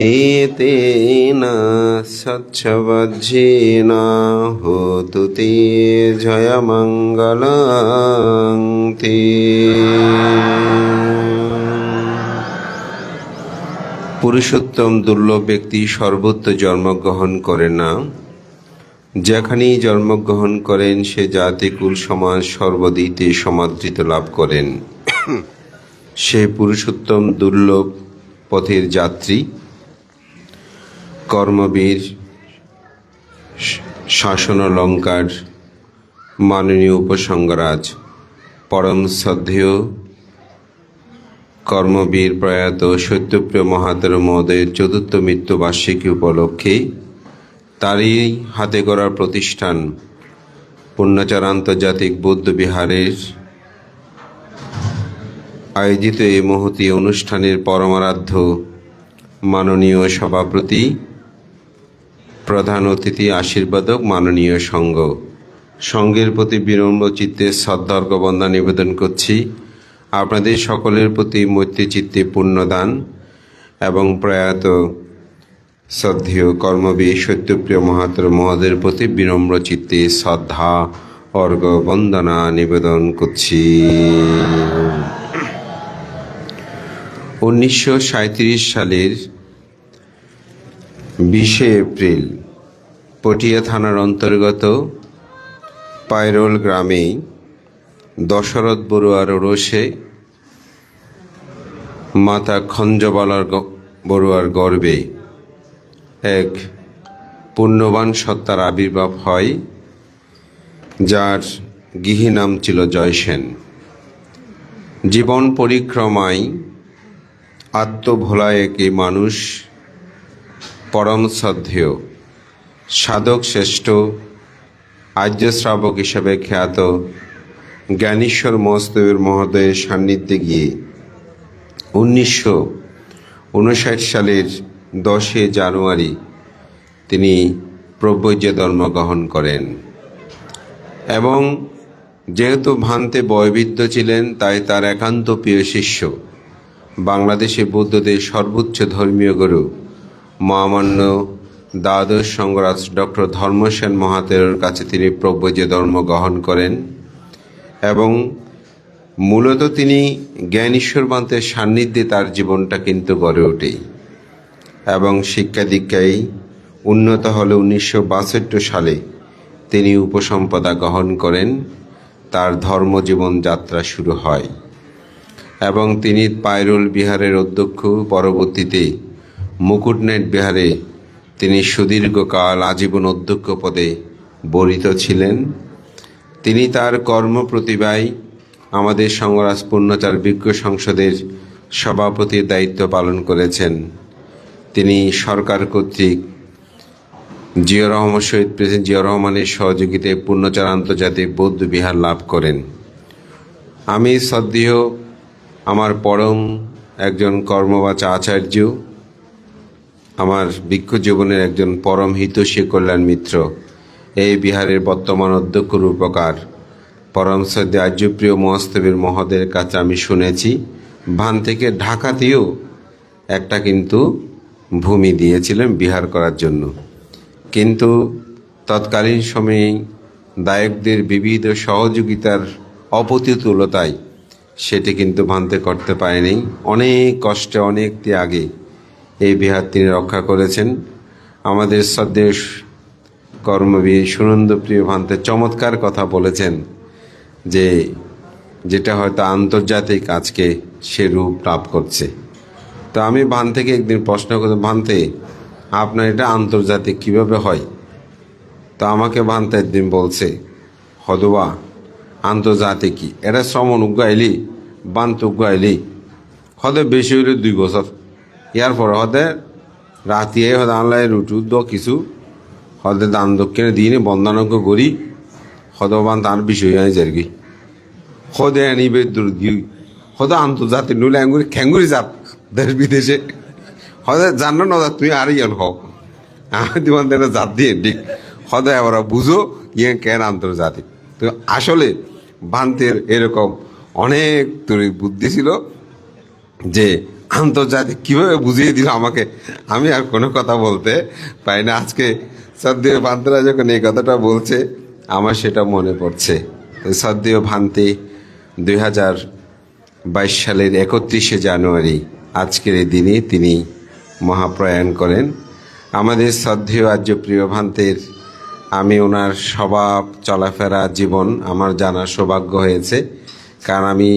एतेन सच्छवज्जेन होतु ते जयमङ्गलं ते। পুরুষোত্তম দুর্লভ ব্যক্তি সর্বত্র জন্মগ্রহণ করেন না, যেখানেই জন্মগ্রহণ করেন সে জাতিকুল সমাজ সর্বদিতে সমাদৃত লাভ করেন। সে পুরুষোত্তম দুর্লভ পথের যাত্রী, কর্মবীর, শাসনালঙ্কার মাননীয় উপসংগরাজ, পরম শ্রদ্ধেয় কর্মবীর প্রয়াত সত্যপ্রিয় মহাতের মহোদয়ের চতুর্থ মৃত্যুবার্ষিকী উপলক্ষে তারই হাতে গড়া প্রতিষ্ঠান পূর্ণাচার আন্তর্জাতিক বৌদ্ধ বিহারের আয়োজিত এই মহতী অনুষ্ঠানের পরমারাধ্য মাননীয় সভাপতি, প্রধান অতিথি, আশীর্বাদক মাননীয় সংঘের প্রতি বিনম্র চিত্তে শ্রদ্ধার্ঘ্য বন্দনা নিবেদন করছি। আপনাদের সকলের প্রতি মৈত্রী চিত্তে পুণ্যদান এবং প্রয়াত শ্রদ্ধেয় কর্মবীর সত্যপ্রিয় মহাতের মহোদয়ের প্রতি বিনম্র চিত্তে শ্রদ্ধা অর্ঘ্য বন্দনা নিবেদন করছি। 1937 সালের 20 এপ্রিল পটিয়া থানার অন্তর্গত পায়রোল গ্রামে দশরথ বড়ুয়ার ওরসে মাতা খঞ্জবালার বড়ুয়ার গর্ভে এক পুণ্যবান সত্তার আবির্ভাব হয়, যার গৃহী নাম ছিল জয়সেন। জীবন পরিক্রমায় আত্মভোলায় এই মানুষ পরম শ্রদ্ধেয় সাধক শ্রেষ্ঠ আর্য শ্রাবক হিসেবে খ্যাত জ্ঞানেশ্বর মহাদেবের মহোদয়ের সান্নিধ্যে গিয়ে 1959 সালের 10 জানুয়ারি তিনি প্রব্রজ ধর্ম গ্রহণ করেন এবং যেহেতু ভ্রান্তে বয়বৃদ্ধ ছিলেন, তাই তার একান্ত প্রিয় শিষ্য বাংলাদেশে বৌদ্ধদের সর্বোচ্চ ধর্মীয় গুরু মহামান্য দ্বাদশ সংঘরাজ ডক্টর ধর্মসেন মহাতের কাছে তিনি প্রব্রজ ধর্ম গ্রহণ করেন এবং মূলত তিনি জ্ঞানেশ্বর মন্ত্রের সান্নিধ্যে তার জীবনটা কিন্তু গড়ে ওঠে এবং শিক্ষা দীক্ষায় উন্নত হলে 1962 সালে তিনি উপসম্পদা গ্রহণ করেন। তার ধর্মজীবন যাত্রা শুরু হয় এবং তিনি পায়রোল বিহারের অধ্যক্ষ, পরবর্তীতে মুকুটনেট বিহারে তিনি সুদীর্ঘকাল আজীবন অধ্যক্ষ পদে বরিত ছিলেন। তিনি তার কর্মপ্রতিভায় আমাদের সংঘরাজ পূর্ণাচার বিজ্ঞ সংসদের সভাপতির দায়িত্ব পালন করেছেন। তিনি সরকার কর্তৃক জিয়াউর রহমান, শহীদ প্রেসিডেন্ট জিয়াউর রহমানের সহযোগিতায় পূর্ণাচার আন্তর্জাতিক বৌদ্ধ বিহার লাভ করেন। আমি শ্রদ্ধেয় আমার পরম একজন কর্মবাচা আচার্য, আমার ভিক্ষু জীবনের একজন পরম হিতৈষী কল্যাণ মিত্র, এই বিহারের বর্তমান অধ্যক্ষ রূপকার পরম শ্রদ্ধে আর্যপ্রিয় মহাস্তবীর মহোদয়ের কাছে আমি শুনেছি ভান থেকে ঢাকাতেও একটা কিন্তু ভূমি দিয়েছিলেন বিহার করার জন্য, কিন্তু তৎকালীন সময়ে দায়কদের বিবিধ সহযোগিতার অপ্রতিকূলতায় সেটি কিন্তু ভান্তে করতে পারেনি। অনেক কষ্টে, অনেক ত্যাগে এই বিহার তিনি রক্ষা করেছেন। আমাদের শ্রদ্ধেয় কর্মবীর সুনন্দপ্রিয় ভান্তে চমৎকার কথা বলেছেন যে যেটা হয়তো আন্তর্জাতিক আজকে সে রূপ লাভ করছে। তো আমি ভান থেকে একদিন প্রশ্ন করতে, ভান্তে আপনার এটা আন্তর্জাতিক কিভাবে হয়? তো আমাকে ভান্তে একদিন বলছে, হদবা আন্তর্জাতিক কি এটা শ্রমণ উগাইলি বান্ত উগাইলি হদে বেশি হইলে 2 বছর, ইয়ার পরে হদে রাতিয়ে হদে আনলাই রুটু কিছু হদে দান দক্ষিণে দিনে বন্দানজ্ঞ করি হদবান তার বিষয় হয় যারকি হদে আনিবে দুর্গি হদে আন্তর্জাতিক নইলে আঙ্গুরি খ্যাঙ্গুরি যাপ দেশ বিদেশে হদে জানো না তুই আর ইয়ান হোক আমি তোমার জাত দিয়ে ঠিক হদে আবার বুঝো ইয়ে কেন আন্তর্জাতিক। তো আসলে ভান্তের এরকম অনেক বুদ্ধি ছিল যে আন্তর্জাতিক কিভাবে বুঝিয়ে দিল আমাকে, আমি আর কোনো কথা বলতে পারি না। আজকে শ্রদ্ধেয় ভান্তেরা যখন এই কথাটা বলছে আমার সেটা মনে পড়ছে। শ্রদ্ধেয় ভান্তে 2022 সালের 31শে জানুয়ারি আজকের এই দিনে তিনি মহাপ্রয়াণ করেন। আমাদের শ্রদ্ধেয় আর্যপ্রিয় ভান্তের আমি ওনার স্বভাব চলাফেরা জীবন আমার জানার সৌভাগ্য হয়েছে, কারণ আমি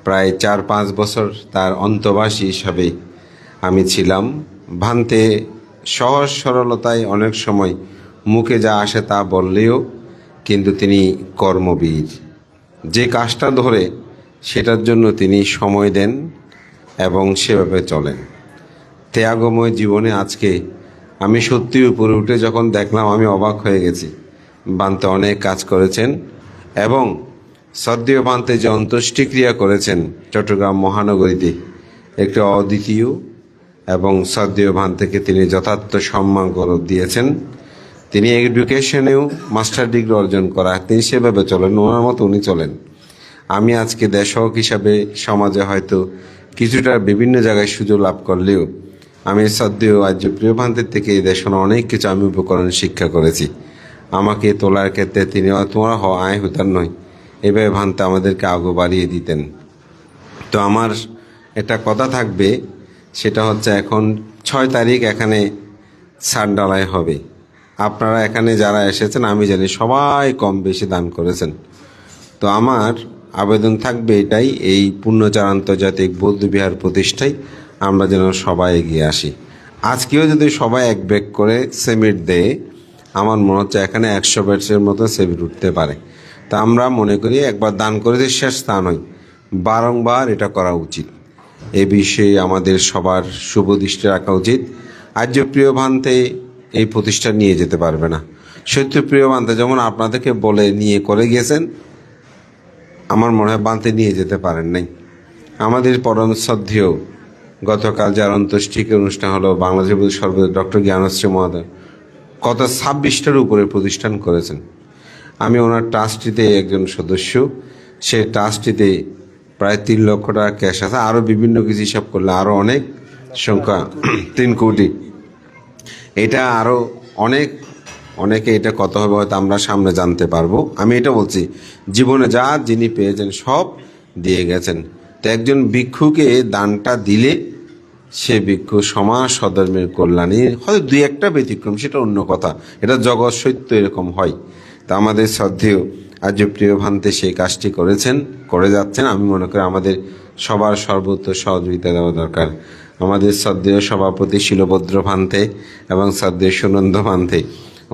প্রায় 4-5 বছর তার অন্তবাসী হিসাবে আমি ছিলাম। ভান্তে সহজ সরলতায় অনেক সময় মুখে যা আসে তা বললেও কিন্তু তিনি কর্মবীর, যে কাজটা ধরে সেটার জন্য তিনি সময় দেন এবং সেভাবে চলেন। ত্যাগময় জীবনে আজকে আমি সত্যি উপরে উঠে যখন দেখলাম আমি অবাক হয়ে গেছি। ভান্তে অনেক কাজ করেছেন এবং শ্রদ্ধেয় ভান্তে যে অন্ত্যেষ্টিক্রিয়া করেছেন চট্টগ্রাম মহানগরীতে একটি অদ্বিতীয়, এবং শ্রদ্ধেয় ভান্তেকে তিনি যথার্থ সম্মান গৌরব দিয়েছেন। তিনি এডুকেশনেও মাস্টার ডিগ্রি অর্জন করা, তিনি সেভাবে চলেন, ওনার মতো উনি চলেন। আমি আজকে দেশক হিসাবে সমাজে হয়তো কিছুটা বিভিন্ন জায়গায় সুযোগ লাভ করলেও আমি শ্রদ্ধেয় আর্যপ্রিয় ভান্তের থেকে এই দেশে অনেক কিছু আমি উপকরণ শিক্ষা করেছি। আমাকে তোলার ক্ষেত্রে তিনি তোমরা আয় হতার নয়, এভাবে ভান্তে আমাদেরকে আগে বাড়িয়ে দিতেন। তো আমার একটা কথা থাকবে, সেটা হচ্ছে এখন 6 তারিখ এখানে ছাদ ডালাই হবে। আপনারা এখানে যারা এসেছেন আমি জানি সবাই কম বেশি দান করেছেন। তো আমার আবেদন থাকবে এটাই, এই পূর্ণচার আন্তর্জাতিক বৌদ্ধবিহার প্রতিষ্ঠায় আমরা যেন সবাই এগিয়ে আসি। আজকেও যদি সবাই এক ব্যাগ করে সিমেন্ট দেয়, আমার মনে হচ্ছে এখানে 100 ব্যাচের মতো সিমেন্ট উঠতে পারে। তা আমরা মনে করি একবার দান করেছে শেষ তা নয়, বারংবার এটা করা উচিত। এ বিষয়ে আমাদের সবার শুভ দৃষ্টি রাখা উচিত। আর্যপ্রিয় ভান্তে এই প্রতিষ্ঠান নিয়ে যেতে পারবে না। সত্যপ্রিয় ভান্তে যেমন আপনাদেরকে বলে নিয়ে করে গিয়েছেন, আমার মনে হয় ভান্তে নিয়ে যেতে পারেন নাই। আমাদের পরম শ্রদ্ধেয় গতকাল যার অন্ত্যেষ্টিক্রিয়া অনুষ্ঠান হলো বাংলাদেশের সর্বদা ডক্টর জ্ঞানশ্রী মহোদয় কত 26টার উপরে প্রতিষ্ঠান করেছেন। আমি ওনার ট্রাস্টিতে একজন সদস্য, সেই ট্রাস্টিতে প্রায় 3 লক্ষ টাকা ক্যাশ আছে, আরও বিভিন্ন কিছু হিসাব করলে আরও অনেক সংখ্যা 3 কোটি। এটা আরও অনেকে এটা কত হবে হয়তো আমরা সামনে জানতে পারবো। আমি এটা বলছি, জীবনে যা যিনি পেয়েছেন সব দিয়ে গেছেন। তো একজন ভিক্ষুকে দানটা দিলে সে ভিক্ষু সমাজ সধর্মের কল্যাণে হয়তো 2-1টা ব্যতিক্রম, সেটা অন্য কথা, এটা জগৎ সত্য এরকম হয়। তা আমাদের শ্রদ্ধেয় আর্যপ্রিয় ভান্তে সেই কাজটি করে যাচ্ছেন। আমি মনে করি আমাদের সবার সর্বোচ্চ সহযোগিতা দেওয়া দরকার। আমাদের শ্রদ্ধেয় সভাপতি শিলভদ্র ভান্তে এবং শ্রদ্ধেয় সুনন্দ ভান্তে,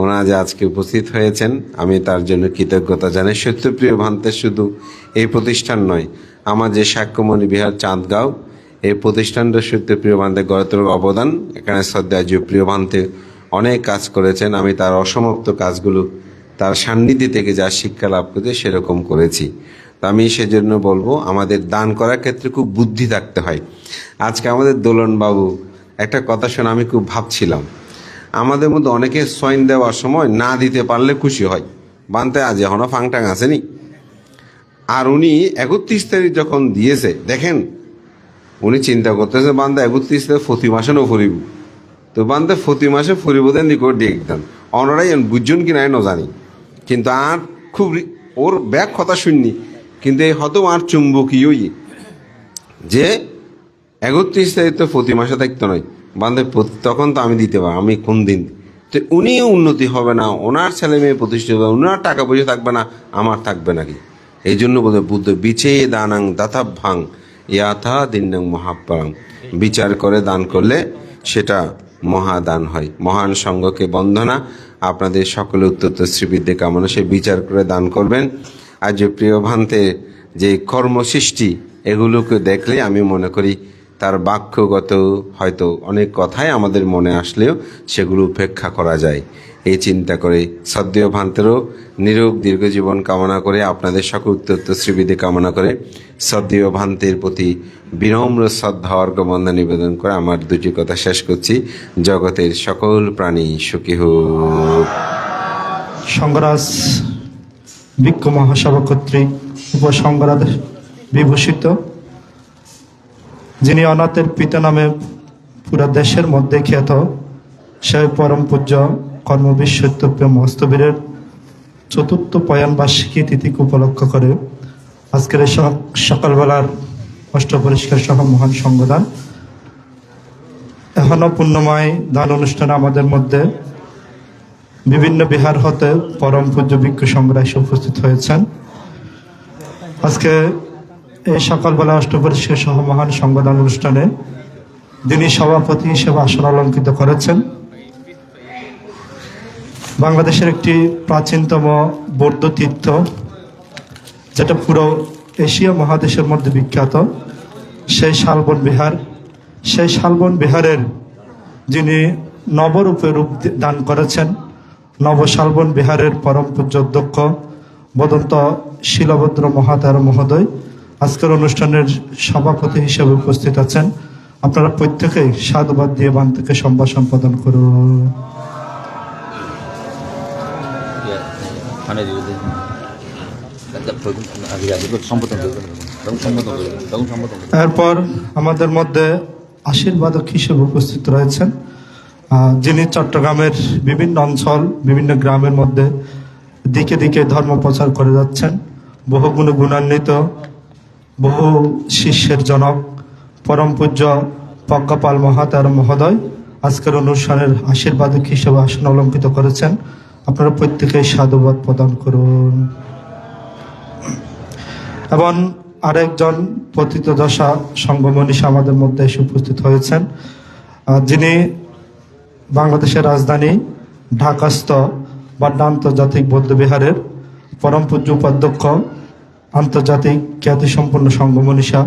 ওনারা যে আজকে উপস্থিত হয়েছেন আমি তার জন্য কৃতজ্ঞতা জানাই। সত্যপ্রিয় ভান্তে শুধু এই প্রতিষ্ঠান নয়, আমার যে সাক্ষ্যমণি বিহার চাঁদগাঁও, এই প্রতিষ্ঠানটা সত্যপ্রিয় ভান্তে গড়ে তোলার অবদান। এখানে শ্রদ্ধেয় আর্যপ্রিয় ভান্তে অনেক কাজ করেছেন, আমি তার অসমাপ্ত কাজগুলো তার সান্নিধ্যে থেকে যা শিক্ষা লাভ করতে সেরকম করেছি। তা আমি সেজন্য বলবো আমাদের দান করার ক্ষেত্রে খুব বুদ্ধি থাকতে হয়। আজকে আমাদের দোলন বাবু একটা কথা শুনে আমি খুব ভাবছিলাম, আমাদের মধ্যে অনেকে সয়েন দেওয়ার সময় না দিতে পারলে খুশি হয়, বানতে আজ এখনো ফাংটাং আসেনি। আর উনি 31 তারিখ যখন দিয়েছে, দেখেন উনি চিন্তা করতেছে বান্দা 31 তারিখ প্রতি মাসে নো ফরিব, তো বান্দা প্রতি মাসে ফরিব দেন দিকে ডেক দেন অনরাই বুঝছেন কি নাই ন জানি, কিন্তু আর খুব ওর ব্যাগ কথা শুননি, কিন্তু এই হয়তো আর চুম্বকীয়ই যে 31 তারিখ তো প্রতি মাসে থাকতে নয় বান্ধে, তখন তো আমি দিতে পারি, আমি কোন দিন তো উনিও উন্নতি হবে না, ওনার ছেলে মেয়ে প্রতিষ্ঠিত হবে, ওনার টাকা পয়সা থাকবে না, আমার থাকবে নাকি? এই জন্য বলে বুদ্ধ বিচে দানাং দাতাভাং ইয়াথা দিনাং মহাপ্রাং, বিচার করে দান করলে সেটা মহাদান হয়। মহান সঙ্গকে বন্দনা, আপনাদের সকলে উত্তর শ্রীবৃদ্ধি কামনা, সে বিচার করে দান করবেন। আর যে প্রিয় ভান্তে যে কর্মসৃষ্টি এগুলোকে দেখলে আমি মনে করি তার বাক্যগত হয়তো অনেক কথাই আমাদের মনে আসলেও সেগুলো উপেক্ষা করা যায়। এই চিন্তা করে শ্রদ্ধেয় ভান্তেরও নিরোগ দীর্ঘ জীবন কামনা করে, আপনাদের সকল উত্তর শ্রীবিধি কামনা করে, শ্রদ্ধেয় ভান্তের প্রতি বিনম্র শ্রদ্ধা অর্ঘ্যবন্দনা নিবেদন করে আমার দুটি কথা শেষ করছি। জগতের সকল প্রাণী সুখী হোক। সংঘরাজ ভিক্ষু মহাসভা কর্তৃক উপসংঘরাজ বিভূষিত যিনি অনাথের পিতা নামে পুরা দেশের মধ্যে খ্যাত, সেই পরম পূজ্য কর্মবীর সত্যপ্রিয় মহস্তবীরের চতুর্থ প্রয়াণ বার্ষিকী তিথিকে উপলক্ষ করে আজকের এই সকালবেলার অষ্টপরিষ্কার সহ মহান সঙ্গদান এখনো পুণ্যময় দান অনুষ্ঠানে আমাদের মধ্যে বিভিন্ন বিহার হতে পরম পূজ্য ভিক্ষু সংঘরা এসে উপস্থিত হয়েছেন। আজকে এই সকালবেলা অষ্টপরিষ্কার সহ মহান সঙ্গদান অনুষ্ঠানে যিনি সভাপতি হিসেবে আসন অলঙ্কৃত করেছেন বাংলাদেশের একটি প্রাচীনতম বৌদ্ধ তীর্থ, যেটা পুরো এশিয়া মহাদেশের মধ্যে বিখ্যাত, সেই শালবন বিহার। সেই শালবন বিহারের যিনি নবরূপে রূপ দান করেছেন, নব শালবন বিহারের পরম পূজ্য অধ্যক্ষ বদন্ত শিলভদ্র মহাতার মহোদয় আজকের অনুষ্ঠানের সভাপতি হিসেবে উপস্থিত আছেন। আপনারা প্রত্যেকেই সাধুবাদ দিয়ে বান থেকে সম্ভাষণ প্রদান করুন। এরপর আমাদের মধ্যে আশীর্বাদক হিসেবে উপস্থিত রয়েছেন যিনি চট্টগ্রামের বিভিন্ন অঞ্চল, বিভিন্ন গ্রামের মধ্যে দিকে দিকে ধর্ম প্রচার করে যাচ্ছেন, বহু গুণান্বিত, বহু শিষ্যের জনক পরম পূজ্য প্রজ্ঞাপাল মহাতার মহোদয় আজকের অনুষ্ঠানের আশীর্বাদক হিসেবে আসন অলঙ্কৃত করেছেন। আপনারা প্রত্যেকেই সাধুবাদ প্রদান করুন। এবং আরেকজন পতিতদশা সংঘমনীষী আমাদের মধ্যে এসে উপস্থিত হয়েছেন, যিনি বাংলাদেশের রাজধানী ঢাকাস্থ বাড্ডা আন্তর্জাতিক বৌদ্ধবিহারের পরম পূজ্য উপাধ্যক্ষ, আন্তর্জাতিক খ্যাতিসম্পন্ন সংঘমনীষা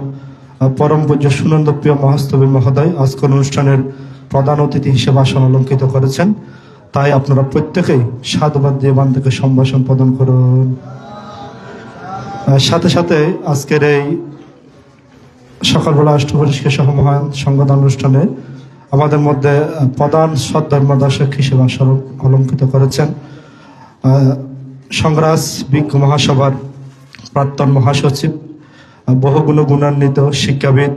পরম পূজ্য সুনন্দপ্রিয় মহাস্তবী মহোদয় আজকের অনুষ্ঠানের প্রধান অতিথি হিসেবে আসন অলঙ্কৃত করেছেন। তাই আপনারা প্রত্যেকেই সাধুবাদ দিয়ে বান থেকে সম্ভাষণ প্রদান করুন। সাথে সাথে আজকের এই সকালবেলা অষ্টপরিষ্কার সহ মহান সংগদান অনুষ্ঠানে আমাদের মধ্যে প্রধান সদ্ধর্মদর্শক হিসেবে আসন অলঙ্কৃত করেছেন সংগ্রাস ভিক্ষু মহাসভার প্রাক্তন মহাসচিব, বহুগুণ গুণান্বিত শিক্ষাবিদ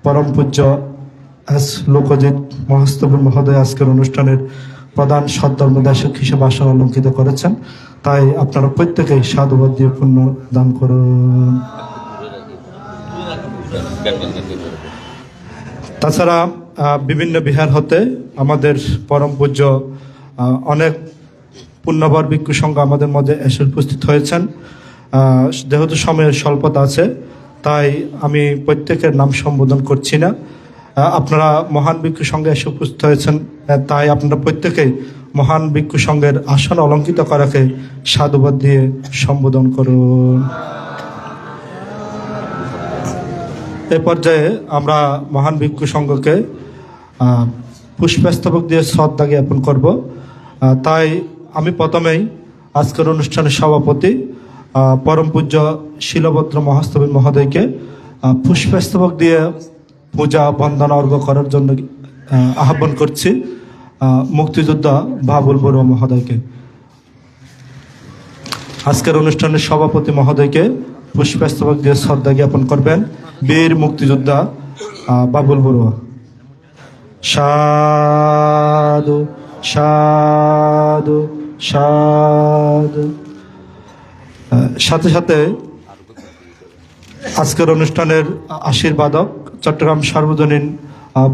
পরম পূজ্য এস লোকজিৎ মহাস্তবী মহোদয় আজকের অনুষ্ঠানের প্রধান সদ্ধর্মদর্শক হিসেবে আসন অলঙ্কৃত করেছেন। তাই আপনারা প্রত্যেকেই সাধুবাদ দিয়ে পুণ্য দান করুন। তাছাড়া বিভিন্ন বিহার হতে আমাদের পরম পূজ্য অনেক পুণ্যবর ভিক্ষু সংঘ আমাদের মধ্যে এসে উপস্থিত হয়েছেন। যেহেতু সময়ের স্বল্পতা আছে তাই আমি প্রত্যেকের নাম সম্বোধন করছি না। আপনারা মহান ভিক্ষু সংঘে এসে উপস্থিত হয়েছেন, তাই আপনারা প্রত্যেকেই মহান ভিক্ষু সংঘের আসন অলঙ্কৃত করাকে সাধুবাদ দিয়ে সম্বোধন করুন। এ পর্যায়ে আমরা মহান ভিক্ষু সংঘকে পুষ্পস্তবক দিয়ে শ্রদ্ধা জ্ঞাপন করব। তাই আমি প্রথমেই আজকের অনুষ্ঠানের সভাপতি পরম পূজ্য শিলভদ্র মহাস্তবী মহোদয়কে পুষ্পস্তবক দিয়ে পূজা বন্দনা অর্ঘ্য করার জন্য আহ্বান করছি মুক্তিযোদ্ধা বাবুল বড়ুয়া মহোদয়কে। আজকের অনুষ্ঠানের সভাপতি মহোদয়কে পুষ্পস্তবক দিয়ে শ্রদ্ধা জ্ঞাপন করবেন বীর মুক্তিযোদ্ধা বাবুল বড়ুয়া। সাধু সাধু সাধু। সাথে সাথে আজকের অনুষ্ঠানের আশীর্বাদক চট্টগ্রাম সার্বজনীন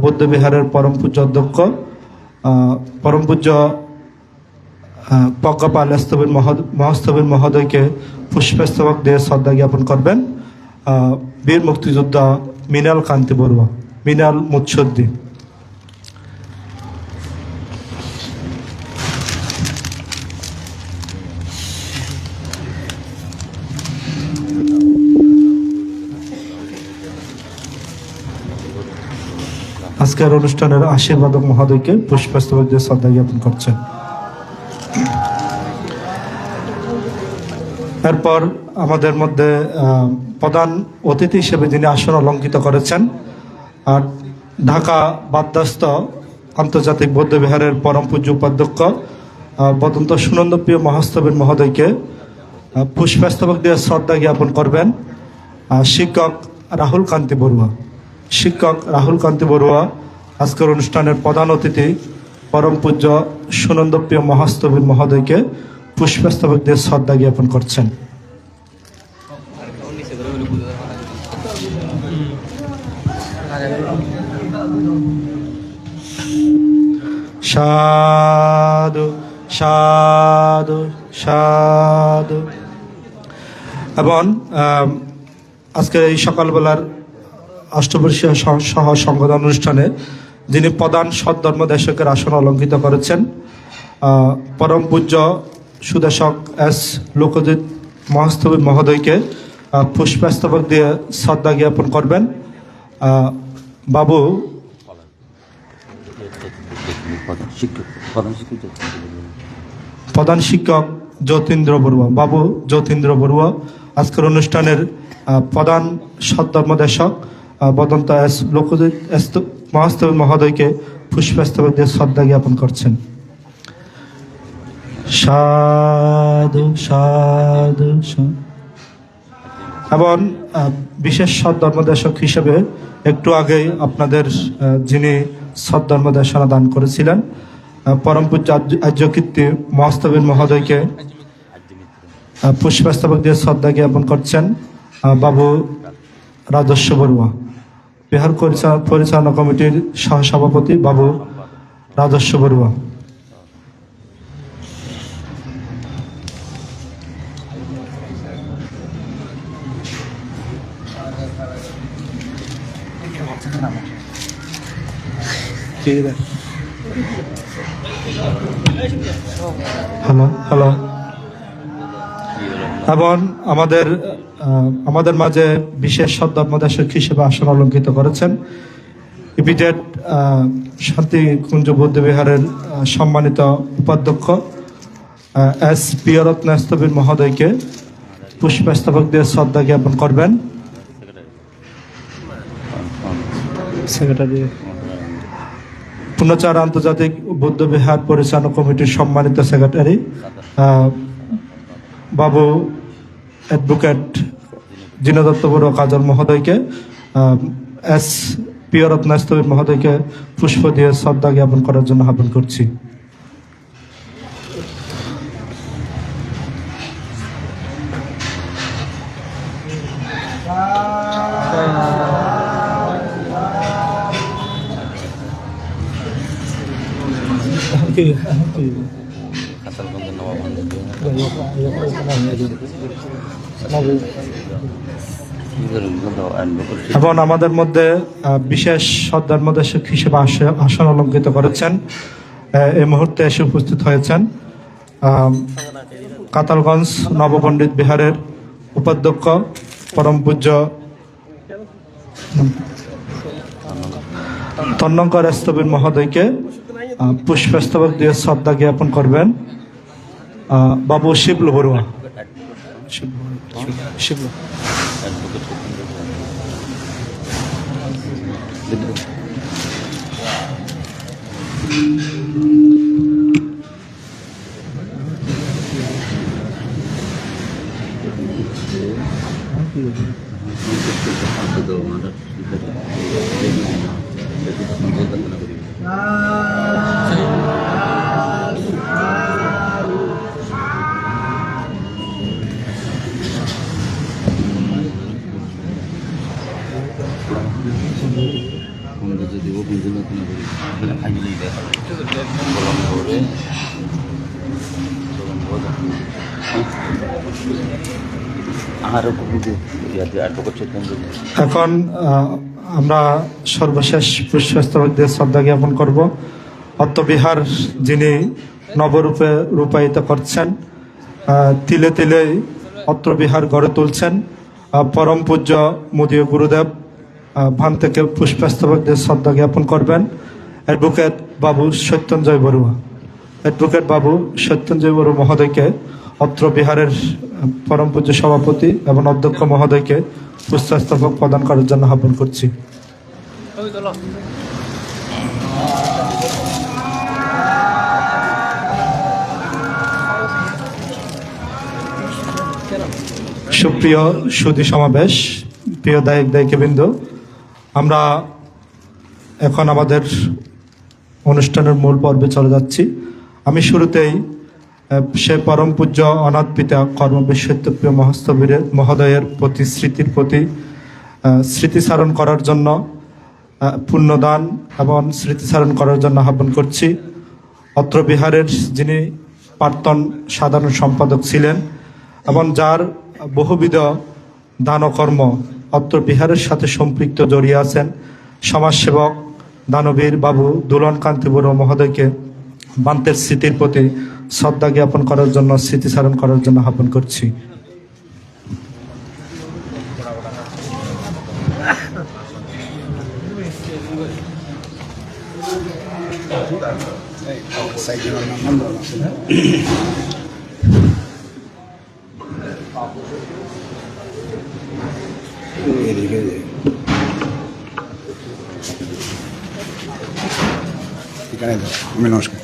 বৌদ্ধবিহারের পরম পূজ্য অধ্যক্ষ পরম পূজ্য প্রজ্ঞাপাল মহাস্তবীর মহোদয়কে পুষ্পস্তবক দিয়ে শ্রদ্ধা জ্ঞাপন করবেন বীর মুক্তিযোদ্ধা মৃণাল কান্তি বড়ুয়া, মৃণাল মুৎসদ্দি। আজকের অনুষ্ঠানের আশীর্বাদক মহোদয়কে পুষ্পস্তবক দিয়ে শ্রদ্ধা জ্ঞাপন করছেন। এরপর আমাদের মধ্যে প্রধান অতিথি হিসেবে যিনি আসন অলঙ্কৃত করেছেন আর ঢাকা বাদ্যাস্ত আন্তর্জাতিক বৌদ্ধবিহারের পরম পূজ্য উপাধ্যক্ষ বদন্ত সুনন্দপ্রিয় মহাস্তবীর মহোদয়কে পুষ্পস্তবক দিয়ে শ্রদ্ধা জ্ঞাপন করবেন শিক্ষক রাহুল কান্তি বড়ুয়া। শিক্ষক রাহুল কান্তি বড়ুয়া আজকের অনুষ্ঠানের প্রধান অতিথি পরম পূজ্য সুনন্দপ্রিয় মহাস্তবীর মহোদয়কে পুষ্পস্তবক দিয়ে শ্রদ্ধা জ্ঞাপন করছেন। সাধু সাধু সাধু। এবং আজকের এই সকালবেলার অষ্টবর্ষীয় সহ সংগঠন অনুষ্ঠানে যিনি প্রধান সদ্ধর্মদেশকের আসন অলঙ্কৃত করেছেন পরম পূজ্য সুদেশক এস লোকজিৎ মহাস্তবী মহোদয়কে পুষ্পস্তবক দিয়ে শ্রদ্ধা জ্ঞাপন করবেন। বাবু প্রধান শিক্ষক যতীন্দ্র বড়ুয়া, বাবু যতীন্দ্র বড়ুয়া আজকের অনুষ্ঠানের প্রধান সদ্ধর্মদেশক বদন্ত এস লোকজিৎ এস মহাস্তবী মহোদয়কে পুষ্পস্তবক দিয়ে শ্রদ্ধা জ্ঞাপন করছেন। সাধু সাধু। এবং বিশেষ সদ্ধর্মদেশক হিসেবে একটু আগেই আপনাদের যিনি সদ্ধর্মদেশনা দান করেছিলেন পরম পূজ্য আর্যকীর্তি মহাস্তবীর মহোদয়কে পুষ্পস্তবক দিয়ে শ্রদ্ধা জ্ঞাপন করছেন বাবু রাজস্ব বড়ুয়া, বিহার পরিচালনা কমিটির সহসভাপতি বাবু রাজস্ব বড়ুয়া। Hello hello. এবং আমাদের মাঝে বিশেষ সদ্ধর্মদেশক হিসেবে আসন অলঙ্কৃত করেছেন ইপিজেড শান্তিকুঞ্জ বৌদ্ধ বিহারের সম্মানিত উপাধ্যক্ষ এস প্রিয়রত্নস্তবীর মহোদয়কে পুষ্পস্তবক দিয়ে শ্রদ্ধা জ্ঞাপন করবেন। সেক্রেটারি পূর্ণচার আন্তর্জাতিক বৌদ্ধ বিহার পরিচালনা কমিটির সম্মানিত সেক্রেটারি বাবু অ্যাডভোকেট জিনদত্ত বড়ুয়া কাজল মহোদয়কে এস প্রিয়রত্নস্তবীর মহোদয়কে পুষ্প দিয়ে শ্রদ্ধা জ্ঞাপন করার জন্য আহ্বান করছি। এবং আমাদের মধ্যে বিশেষ সদ্ধর্মদেশক হিসেবে আসন অলঙ্কৃত করেছেন এই মুহূর্তে এসে উপস্থিত হয়েছেন কাতালগঞ্জ নবপণ্ডিত বিহারের উপাধ্যক্ষ পরম পূজ্য তন্নঙ্কর স্তবীর মহোদয়কে পুষ্পস্তবক দিয়ে শ্রদ্ধা জ্ঞাপন করবেন বাবু শিবলু বড়ুয়া। শিবলু এখন আমরা সর্বশেষ পুষ্পস্তবক দিয়ে শ্রদ্ধা জ্ঞাপন করব অত্তবিহার যিনি নবরূপে রূপায়িত করছেন, তিলে তিলে অত্রবিহার গড়ে তুলছেন পরম পূজ্য মোদীয় গুরুদেব ভান থেকে পুষ্পস্তবক দিয়ে শ্রদ্ধা জ্ঞাপন করবেন অ্যাডভোকেট বাবু সত্যঞ্জয় বড়ুয়া। অ্যাডভোকেট বাবু সত্যঞ্জয় বড়ুয়া মহোদয়কে অত্র বিহারের পরম পূজ্য সভাপতি এবং অধ্যক্ষ মহোদয়কে পুষ্পস্তবক প্রদান করার জন্য আহ্বান করছি। সুপ্রিয় সুধী সমাবেশ, প্রিয় দায়িকবৃন্দ, আমরা এখন আমাদের অনুষ্ঠানের মূল পর্বে চলে যাচ্ছি। আমি শুরুতেই সে পরম পূজ্য অনাথ পিতা কর্মবীর সত্যপ্রিয় মহস্তবীরের মহোদয়ের প্রতি স্মৃতির প্রতি স্মৃতিচারণ করার জন্য পুণ্যদান এবং স্মৃতিচারণ করার জন্য আহ্বান করছি। অত্র বিহারের যিনি প্রাক্তন সাধারণ সম্পাদক ছিলেন এবং যার বহুবিধ দানকর্ম অত্র বিহারের সাথে সম্পৃক্ত জড়িয়ে আছেন, সমাজসেবক দানবীর বাবু দুলন কান্তি বড়ুয়া মহোদয়কে বান্তের স্মৃতির প্রতি শ্রদ্ধা জ্ঞাপন করার জন্য, স্মৃতিচারণ করার জন্য আহ্বান করছি। নমস্কার।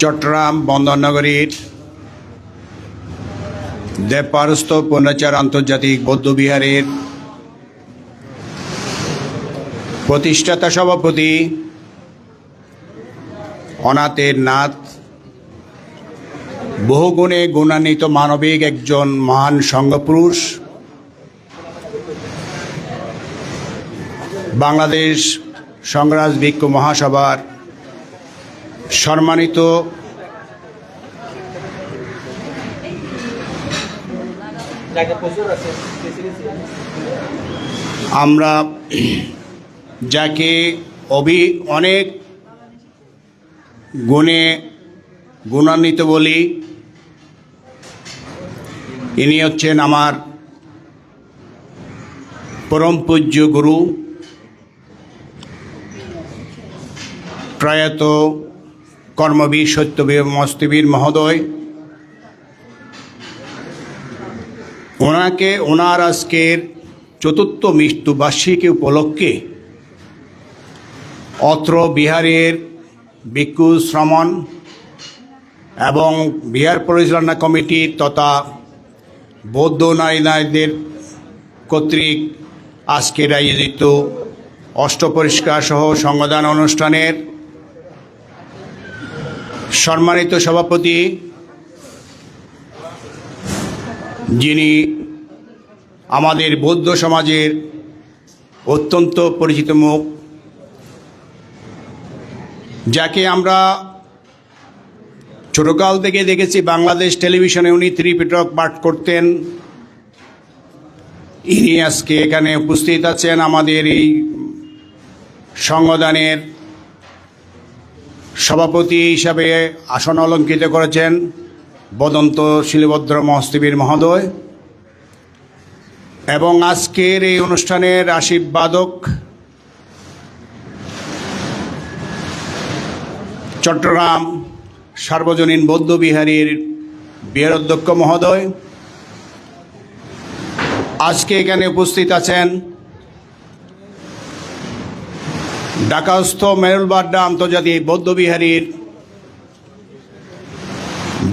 চট্টগ্রাম বন্দরনগরীর দেবপারস্থ পূর্ণাচার আন্তর্জাতিক বৌদ্ধবিহারের প্রতিষ্ঠাতা সভাপতি, অনাথের নাথ, বহুগুণে গুণান্বিত মানবিক একজন মহান সংঘপুরুষ, বাংলাদেশ সংগ্রাস ভিক্ষু মহাসভার সম্মানিত আমরা যাকে অনেক গুণে গুণান্বিত বলি, ইনি হচ্ছেন আমার পরম পূজ্য গুরু, প্রয়াত কর্মবীর সত্যবীর মস্তবীর মহোদয়। ওনার আজকের চতুর্থ মৃত্যুবার্ষিকী উপলক্ষে অত্র বিহারের ভিক্ষু শ্রমণ এবং বিহার পরিচালনা কমিটির তথা বৌদ্ধ নারীদের কর্তৃক আজকের আয়োজিত অষ্টপরিষ্কার সহ সংবিধান অনুষ্ঠানের সম্মানিত সভাপতি, যিনি আমাদের বৌদ্ধ সমাজের অত্যন্ত পরিচিত মুখ, যাকে আমরা ছোটকাল থেকে দেখেছি বাংলাদেশ টেলিভিশনে উনি ত্রিপিটক পাঠ করতেন। ইনি আজকে এখানে উপস্থিত আছেন, আমাদের এই সংবিধানের সভাপতি হিসাবে আসন অলঙ্কৃত করেছেন বদন্ত শিলভদ্র মহস্তবীর মহোদয়। এবং আজকের এই অনুষ্ঠানের আশীর্বাদক চট্টগ্রাম সার্বজনীন বৌদ্ধবিহারের বিহারাধ্যক্ষ মহোদয়। আজকে এখানে উপস্থিত আছেন ঢাকাস্থ মেরুলবাড্ডা আন্তর্জাতিক বৌদ্ধবিহারের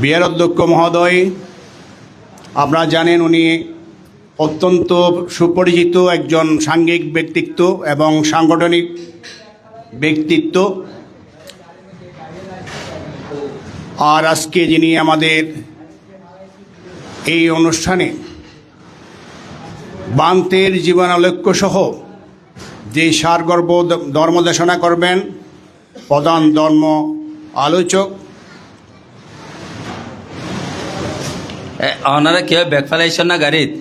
বিহারাধ্যক্ষ মহোদয়। আপনারা জানেন উনি অত্যন্ত সুপরিচিত একজন সাংঘিক ব্যক্তিত্ব এবং সাংগঠনিক ব্যক্তিত্ব। আর আজকে যিনি আমাদের এই অনুষ্ঠানে বান্তের জীবনালক্ষ্য সহ যে সারগর্ভ ধর্মদেশনা করবেন প্রধান ধর্ম আলোচক, ওনারা কেউ ব্যাগ ফেলাইছেন না গাড়িত?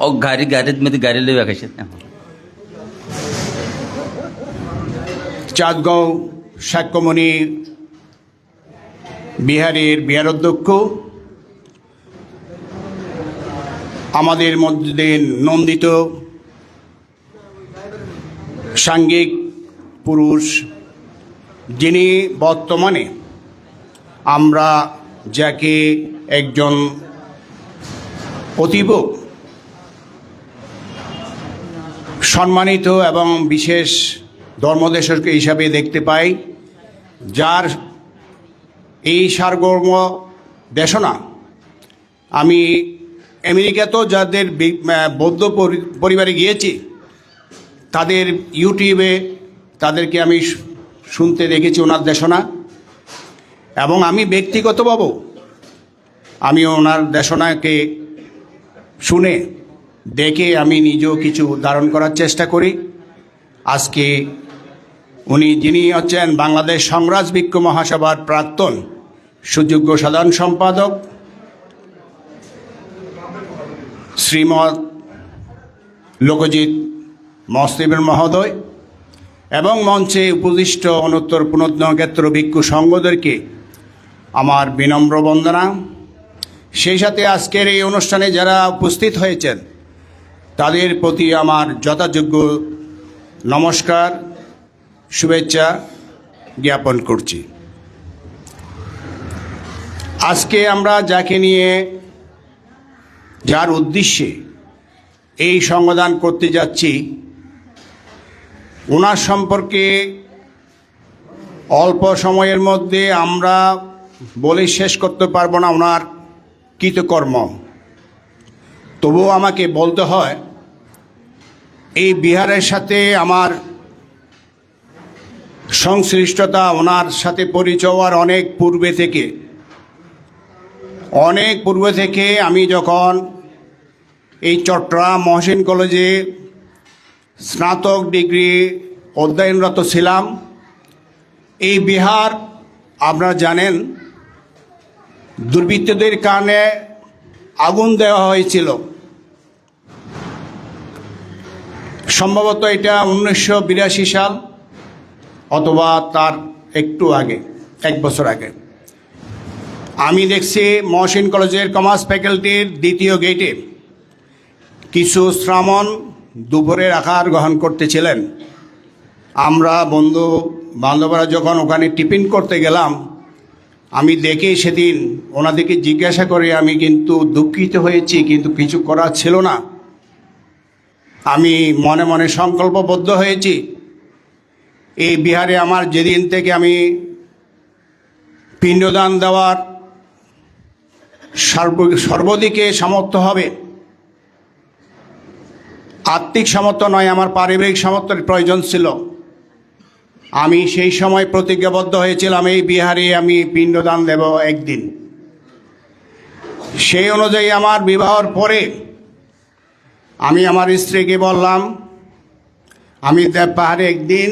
ও গাড়ির মধ্যে গাড়ি লই বেকাইছেন। চাঁদগাঁও সাক্ষ্যমণি বিহারের বিহারাধ্যক্ষ, আমাদের মধ্যে নন্দিত সাংঘিক পুরুষ, যিনি বর্তমানে আমরা যাকে একজন অতীব সম্মানিত এবং বিশেষ ধর্মদেশক হিসাবে দেখতে পাই, যার এই সারগর্ম দেশনা আমি আমেরিকাতেও যাদের বৌদ্ধ পরিবারে গিয়েছি তাদের ইউটিউবে তাদেরকে আমি শুনতে দেখেছি ওনার দেশনা, এবং আমি ব্যক্তিগতভাবেও আমি ওনার দেশনাকে শুনে দেখে আমি নিজেও কিছু ধারণ করার চেষ্টা করি। আজকে উনি যিনি হচ্ছেন বাংলাদেশ সংরাজ ভিক্ষু মহাসভার প্রাক্তন সুযোগ্য সাধারণ সম্পাদক শ্রীমৎ লোকজিৎ মহস্তিবের মহোদয় এবং মঞ্চে উপদিষ্ট অনুত্তর পুনঃক্ষেত্র ভিক্ষু সংঘদেরকে আমার বিনম্র বন্দনা। সেই সাথে আজকের এই অনুষ্ঠানে যারা উপস্থিত হয়েছেন তাদের প্রতি আমার যথাযোগ্য নমস্কার, শুভেচ্ছা জ্ঞাপন করছি। আজকে আমরা যাকে নিয়ে, যার উদ্দেশ্যে এই সংবিধান করতে যাচ্ছি, ওনার সম্পর্কে অল্প সময়ের মধ্যে আমরা বলে শেষ করতে পারবো না ওনার কৃতকর্ম। তবুও আমাকে বলতে হয়, এই বিহারের সাথে আমার সংশ্লিষ্টতা, ওনার সাথে পরিচয় হওয়ার অনেক পূর্বে থেকে আমি যখন এই চট্টগ্রাম মহসিন কলেজে স্নাতক ডিগ্রি অধ্যয়নরত ছিলাম, এই বিহার আপনারা জানেন দুর্বৃত্তদের কারণে আগুন দেওয়া হয়েছিল। সম্ভবত এটা 1982 সাল অথবা তার একটু আগে, 1 বছর আগে। আমি দেখছি মহসিন কলেজের কমার্স ফ্যাকাল্টির দ্বিতীয় গেটে কিছু শ্রামণ দুপুরের আহার গ্রহণ করতেছিলেন। আমরা বন্ধু বান্ধবরা যখন ওখানে টিফিন করতে গেলাম, আমি দেখি সেদিন ওনাদেরকে জিজ্ঞাসা করে আমি কিন্তু দুঃখিত হয়েছি, কিন্তু কিছু করার ছিল না। আমি মনে মনে সংকল্পবদ্ধ হয়েছি, এই বিহারে আমার যেদিন থেকে আমি পিণ্ডদান দেওয়ার সর্বদিকে সামর্থ্য হবে, আর্থিক সামর্থ্য নয়, আমার পারিবারিক সামর্থ্যের প্রয়োজন ছিল। আমি সেই সময় প্রতিজ্ঞাবদ্ধ হয়েছিলাম এই বিহারে আমি পিণ্ডদান দেব একদিন। সেই অনুযায়ী আমার বিবাহর পরে আমি আমার স্ত্রীকে বললাম আমি দেবপাহাড়ে একদিন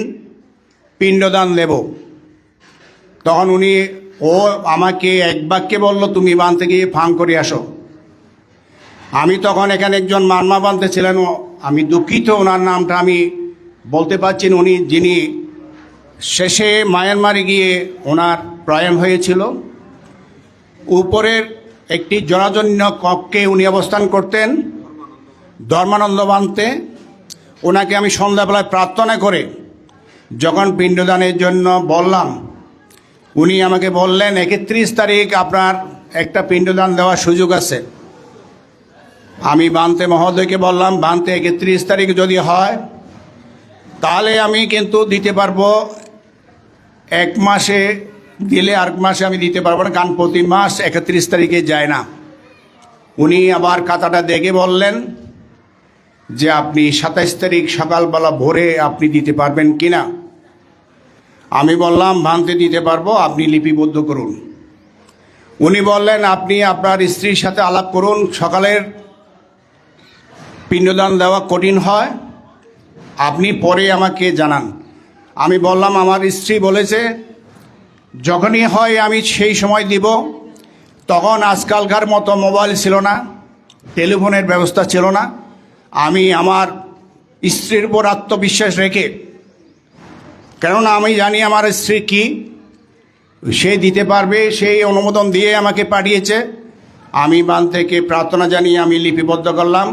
পিণ্ডদান দেব। তখন ও আমাকে এক বাক্যে বলল, তুমি বানতে গিয়ে ফাং করে আসো। আমি তখন এখানে একজন মারমা বানতে ছিলেন, আমি দুঃখিত ওনার নামটা আমি বলতে পারছি না, উনি যিনি শেষে মায়ানমারে গিয়ে ওনার প্রয়াণ হয়েছিল। উপরের একটি জনাজন্য কক্ষে উনি অবস্থান করতেন, ধর্মানন্দ বানতে। ওনাকে আমি সন্ধ্যাবেলায় প্রার্থনা করে যখন পিণ্ডদানের জন্য বললাম, উনি আমাকে বললেন 31 তারিখ আপনার একটা পিণ্ডদান দেওয়ার সুযোগ আছে। আমি বানতে মহোদয়কে বললাম, বানতে 31 তারিখ যদি হয় তাহলে আমি কিন্তু দিতে পারবো, 1 মাসে দিলে আর মাসে আমি দিতে পারবো না, কারণ প্রতি মাস 31 তারিখে যায় না। উনি আবার খাতাটা দেখে বললেন যে আপনি 27 তারিখ সকালবেলা ভোরে আপনি দিতে পারবেন কিনা। আমি বললাম ভাঙতে দিতে পারবো, আপনি লিপিবদ্ধ করুন। উনি বললেন আপনি আপনার স্ত্রীর সাথে আলাপ করুন, সকালের পিণ্ডদান দেওয়া কঠিন হয়, আপনি পরে আমাকে জানান। আমি বললাম আমার স্ত্রী বলেছে যখনই হয় আমি সেই সময় দিব। তখন আজকালকার মতো মোবাইল ছিল না, টেলিফোনের ব্যবস্থা ছিল না। আমি আমার স্ত্রীর উপর আত্মবিশ্বাস রেখে, কেননা আমি জানি আমার স্ত্রী কি, সে দিতে পারবে, সেই অনুমোদন দিয়ে আমাকে পাঠিয়েছে। আমি বান থেকে প্রার্থনা জানিয়ে আমি লিপিবদ্ধ করলাম।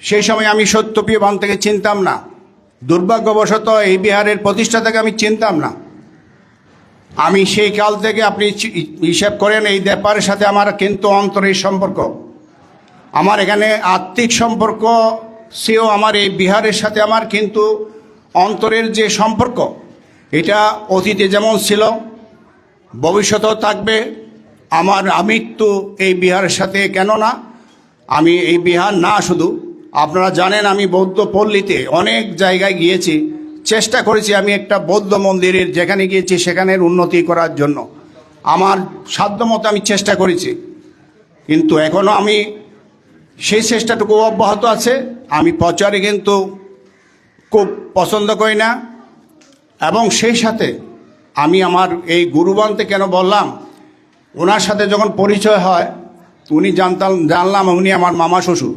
সেই সময় আমি সত্যপ্রিয় বান থেকে চিনতাম না, দুর্ভাগ্যবশত এই বিহারের প্রতিষ্ঠাতাকে আমি চিনতাম না। আমি সেই কাল থেকে আপনি হিসাব করেন এই ব্যাপারের সাথে আমার কিন্তু অন্তরের সম্পর্ক। আমার এখানে আত্মিক সম্পর্ক সেও আমার এই বিহারের সাথে আমার কিন্তু অন্তরের যে সম্পর্ক, এটা অতীতে যেমন ছিল ভবিষ্যতেও থাকবে। আমার আমৃত্যু এই বিহারের সাথে, কেননা আমি এই বিহার না, শুধু আপনারা জানেন আমি বৌদ্ধ পল্লীতে অনেক জায়গায় গিয়েছি, চেষ্টা করেছি আমি একটা বৌদ্ধ মন্দিরের যেখানে গিয়েছি সেখানের উন্নতি করার জন্য আমার সাধ্যমতো আমি চেষ্টা করেছি, কিন্তু এখনও আমি সেই চেষ্টাটুকু অব্যাহত আছে। আমি প্রচারে কিন্তু খুব পছন্দ করি না, এবং সেই সাথে আমি আমার এই গুরুবানতে কেন বললাম, ওনার সাথে যখন পরিচয় হয় উনি জানলাম উনি আমার মামা শ্বশুর।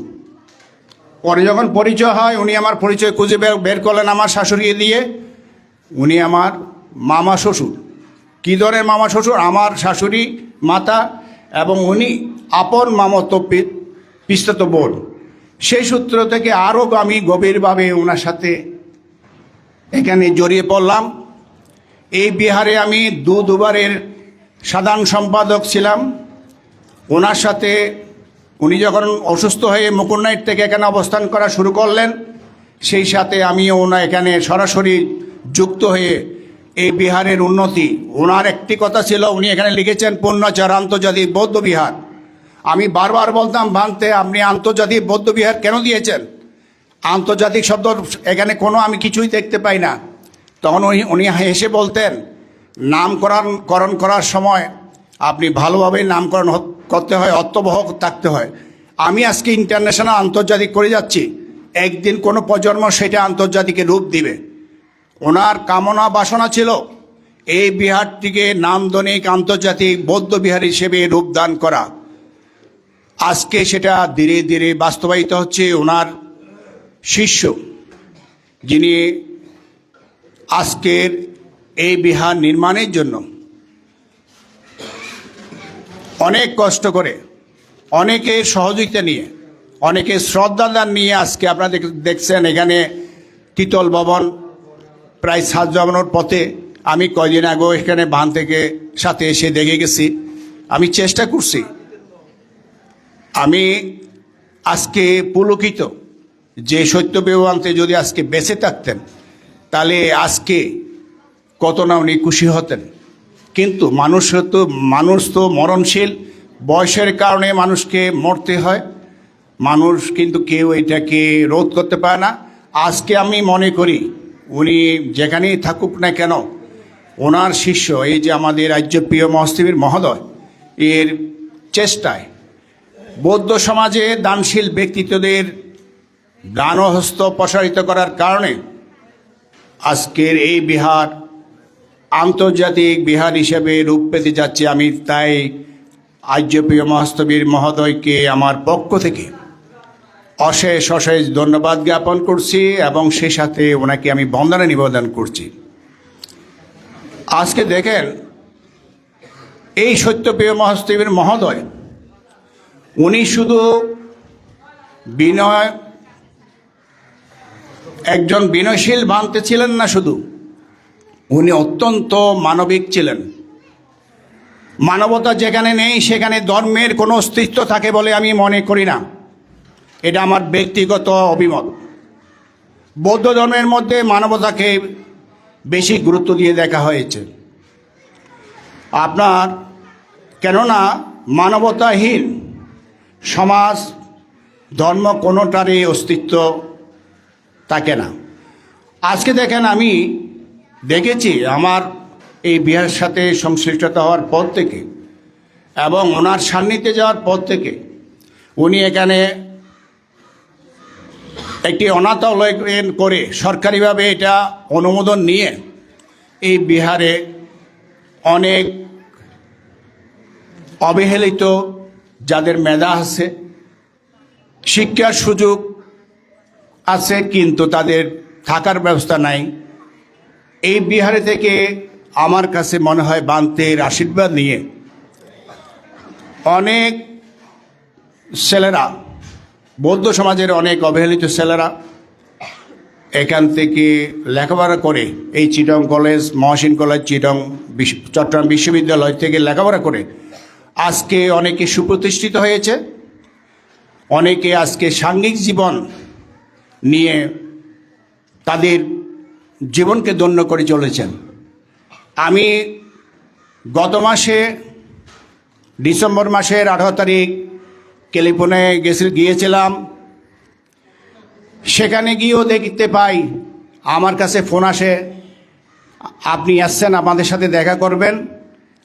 পরে যখন পরিচয় হয় উনি আমার পরিচয় খুঁজে বের করলেন আমার শাশুড়ি দিয়ে, উনি আমার মামা শ্বশুর। কী ধরনের মামা শ্বশুর? আমার শাশুড়ি মাতা এবং উনি আপন মামাতো পিস্তাতো বোন। সেই সূত্র থেকে আরও আমি গভীরভাবে ওনার সাথে এখানে জড়িয়ে পড়লাম। এই বিহারে আমি দুবারের সাধারণ সম্পাদক ছিলাম। ওনার সাথে উনি যখন অসুস্থ হয়ে মুকুটনাইট থেকে এখানে অবস্থান করা শুরু করলেন, সেই সাথে আমিও এখানে সরাসরি যুক্ত হয়ে এই বিহারের উন্নতি। ওনার একটি কথা ছিল, উনি এখানে লিখেছেন পূর্ণাচার আন্তর্জাতিক বৌদ্ধ বিহার। আমি বারবার বলতাম ভাঙতে, আপনি আন্তর্জাতিক বৌদ্ধ বিহার কেন দিয়েছেন? আন্তর্জাতিক শব্দ এখানে কোনো আমি কিছুই দেখতে পাই না। তখন উনি হেসে বলতেন, নামকরণ করার সময় আপনি ভালোভাবে নামকরণ করতে হয়, অর্থবহ থাকতে হয়। আমি আজকে ইন্টারন্যাশনাল আন্তর্জাতিক করে যাচ্ছি, একদিন কোনো প্রজন্ম সেটা আন্তর্জাতিকে রূপ দিবে। ওনার কামনা বাসনা ছিল এই বিহারটিকে নান্দনিক আন্তর্জাতিক বৌদ্ধ বিহার হিসেবে রূপদান করা। আজকে সেটা ধীরে ধীরে বাস্তবায়িত হচ্ছে। ওনার শিষ্য যিনি আজকের এই বিহার নির্মাণের জন্য অনেক কষ্ট করে, অনেকের সহযোগিতা নিয়ে, অনেকের শ্রদ্ধাদান নিয়ে আজকে আপনারা দেখছেন এখানে তৃতীয় ভবন প্রায় সাজানোর পথে। আমি কয়দিন আগেও এখানে বান থেকে সাথে এসে দেখে গেছি। আমি চেষ্টা করছি, আমি আজকে পুলকিত যে সত্যবিবান্তে যদি আজকে বেঁচে থাকতেন তাহলে আজকে কত না উনি খুশি হতেন। কিন্তু মানুষ তো মরণশীল, বয়সের কারণে মানুষকে মরতে হয়। মানুষ কিন্তু কেউ এটাকে রোধ করতে পারে না। আজকে আমি মনে করি উনি যেখানেই থাকুক না কেন, ওনার শিষ্য এই যে আমাদের রাজ্যপ্রিয় মহাস্থির মহোদয় এর চেষ্টায় বৌদ্ধ সমাজে দানশীল ব্যক্তিত্বদের দানহস্ত প্রসারিত করার কারণে আজকের এই বিহার আন্তর্জাতিক বিহার হিসেবে রূপ পেতে যাচ্ছে। আমি তাই রাজ্যপ্রিয় মহাস্থবির মহোদয়কে আমার পক্ষ থেকে অশেষ ধন্যবাদ জ্ঞাপন করছি এবং সেই সাথে ওনাকে আমি বন্দনা নিবেদন করছি। আজকে দেখেন এই সত্যপ্রিয় মহাস্থবির মহোদয় উনি শুধু একজন বিনয়শীল ভান্তে ছিলেন না, শুধু উনি অত্যন্ত মানবিক ছিলেন। মানবতা যেখানে নেই সেখানে ধর্মের কোনো অস্তিত্ব থাকে বলে আমি মনে করি না, এটা আমার ব্যক্তিগত অভিমত। বৌদ্ধ ধর্মের মধ্যে মানবতাকে বেশি গুরুত্ব দিয়ে দেখা হয়েছে আপনার, কেননা মানবতাহীন সমাজ ধর্ম কোনোটারই অস্তিত্ব থাকে না। আজকে দেখেন আমি দেখেছি আমার এই বিহারের সাথে সংশ্লিষ্টতা হওয়ার পর থেকে এবং ওনার সান্নিধ্যে যাওয়ার পর থেকে উনি এখানে একটি অনাথালয় করে সরকারিভাবে এটা অনুমোদন নিয়ে এই বিহারে অনেক অবহেলিত যাদের মেধা আছে, শিক্ষার সুযোগ আছে কিন্তু তাদের থাকার ব্যবস্থা নাই, এই বিহারে থেকে আমার কাছে মনে হয় বান্তের আশীর্বাদ নিয়ে অনেক ছেলেরা, বৌদ্ধ সমাজের অনেক অবহেলিত ছেলেরা এখান থেকে লেখাপড়া করে এই চিটং কলেজ, মহসিন কলেজ, চট্টগ্রাম বিশ্ববিদ্যালয় থেকে লেখাপড়া করে আজকে অনেকে সুপ্রতিষ্ঠিত হয়েছে, অনেকে আজকে সাংঘিক জীবন নিয়ে তাদের জীবনকে ধন্য করে চলেছেন। আমি গত মাসে ডিসেম্বর মাসের 18 তারিখ ক্যালিফোর্নিয়ায় গিয়েছিলাম। সেখানে গিয়েও দেখতে পাই আমার কাছে ফোন আসে, আপনি আসছেন, আমাদের সাথে দেখা করবেন।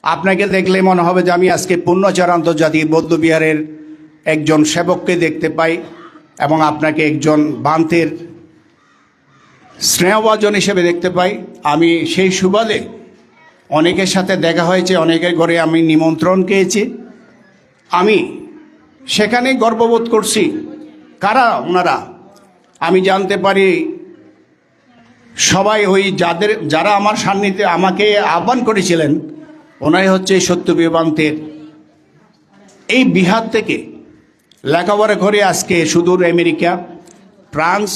আপনাকে দেখলে মনে হবে যে আমি আজকে পূর্ণচর আন্তর্জাতিক বৌদ্ধ বিহারের একজন সেবককে দেখতে পাই এবং আপনাকে একজন বান্তের স্নেহভাজন হিসেবে দেখতে পাই। আমি সেই সুবাদে অনেকের সাথে দেখা হয়েছে, অনেকের ঘরে আমি নিমন্ত্রণ পেয়েছি। আমি সেখানে গর্ববোধ করছি। কারা ওনারা? আমি জানতে পারি সবাই ওই যারা আমার সান্নিধ্যে আমাকে আহ্বান করেছিলেন, ওনাই হচ্ছে সত্যপ্রিয় বান্তের এই বিহার থেকে লেখাপড়া করে আজকে সুদূর আমেরিকা, ফ্রান্স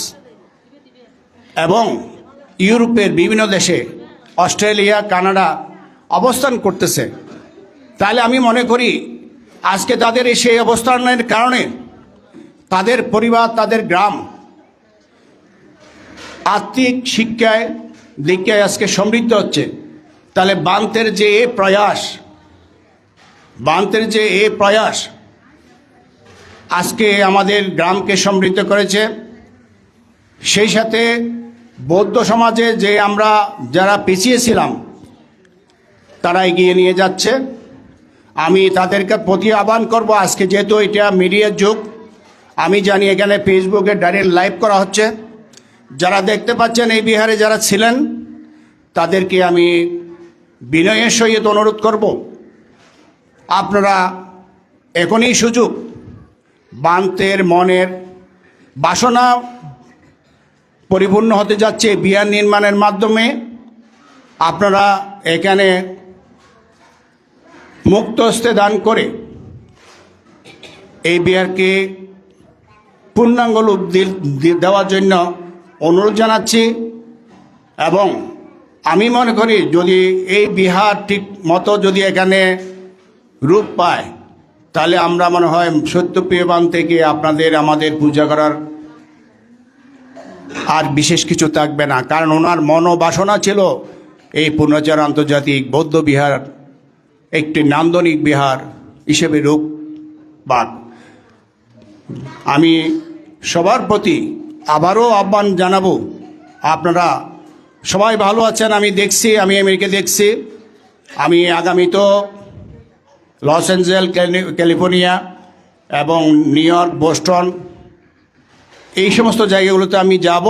এবং ইউরোপের বিভিন্ন দেশে, অস্ট্রেলিয়া, কানাডা অবস্থান করতেছে। তাহলে আমি মনে করি আজকে তাদের সেই অবস্থানের কারণে তাদের পরিবার, তাদের গ্রাম আর্থিক শিক্ষায় দীক্ষায় আজকে সমৃদ্ধ হচ্ছে। তাহলে বান্তের যে প্রয়াস আজকে আমাদের গ্রামকে সমৃদ্ধ করেছে। সেই সাথে বৌদ্ধ সমাজে যে আমরা যারা পিছিয়ে ছিলাম তারা এগিয়ে নিয়ে যাচ্ছে। আমি তাদেরকে প্রতি আহ্বান করব, আজকে যেহেতু এটা মিডিয়ার যুগ, আমি জানি এখানে ফেসবুকে ডাইরেক্ট লাইভ করা হচ্ছে। যারা দেখতে পাচ্ছেন এই বিহারে যারা ছিলেন তাদেরকে আমি বিনয়ের সহিত অনুরোধ করব, আপনারা এখনই সুযোগ, বান্তের মনের বাসনা পরিপূর্ণ হতে যাচ্ছে বিহার নির্মাণের মাধ্যমে। আপনারা এখানে মুক্ত হস্তে দান করে এই বিহারকে পূর্ণাঙ্গ রূপ দেওয়ার জন্য অনুরোধ জানাচ্ছি। এবং আমি মনে করি যদি এই বিহার ঠিক মতো যদি এখানে রূপ পায়, তাহলে আমরা মনে হয় সত্যপ্রিয় বান থেকে আমাদের পূজা করার আর বিশেষ কিছু থাকবে না। কারণ ওনার মনোবাসনা ছিল এই পূর্ণচর আন্তর্জাতিক বৌদ্ধ বিহার একটি নান্দনিক বিহার হিসেবে রূপ পাক। আমি সবার প্রতি আবারও আহ্বান জানাবো, আপনারা সবাই ভালো আছেন। আমি আমেরিকা দেখছি। আমি আগামী তো লস অ্যাঞ্জেলেস, ক্যালিফোর্নিয়া এবং নিউ ইয়র্ক, বোস্টন এই সমস্ত জায়গাগুলোতে আমি যাব।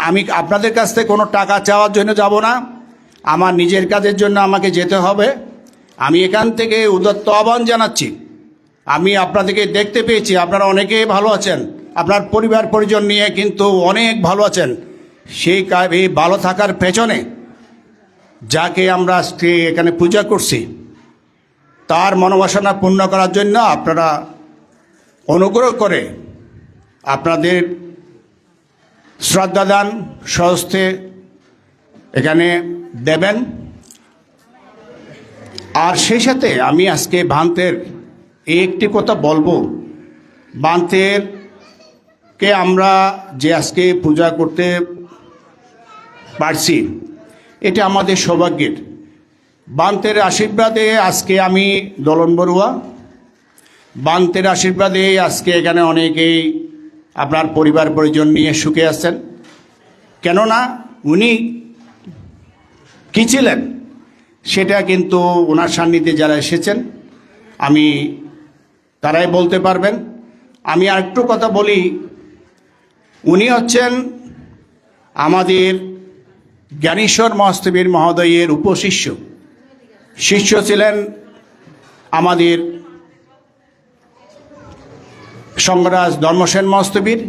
আমি আপনাদের কাছ থেকে কোনো টাকা চাওয়ার জন্য যাব না, আমার নিজের কাজের জন্য আমাকে যেতে হবে। আমি এখান থেকে উদাত্ত আহ্বান জানাচ্ছি। আমি আপনাদেরকে দেখতে পেয়েছি, আপনারা অনেকেই ভালো আছেন, আপনার পরিবার পরিজন নিয়ে কিন্তু অনেক ভালো আছেন। এই ভালো থাকার পেছনে যাকে আমরা আজকে এখানে পূজা করছি তার মনোবাসনা পূর্ণ করার জন্য আপনারা অনুগ্রহ করে আপনাদের শ্রদ্ধাদান স্বহস্তে এখানে দেবেন। আর সেই সাথে আমি আজকে বান্তের একটি কথা বলবো, বান্তেরকে আমরা যে আজকে পূজা করতে পারছি এটা আমাদের সৌভাগ্যের। বান্তের আশীর্বাদে আজকে আমি দলন বড়ুয়া, বান্তের আশীর্বাদে আজকে এখানে অনেকেই আপনার পরিবার পরিজন নিয়ে সুখে আছেন। কেননা উনি কী ছিলেন সেটা কিন্তু ওনার সান্নিধ্যে যারা এসেছেন তারাই বলতে পারবেন। আমি আরেকটু কথা বলি, উনি হচ্ছেন আমাদের জ্ঞানেশ্বর মহাস্তবীর মহোদয়ের উপশিষ্য। শিষ্য ছিলেন আমাদের সঙ্গরাজ ধর্মসেন মহাস্তবীর,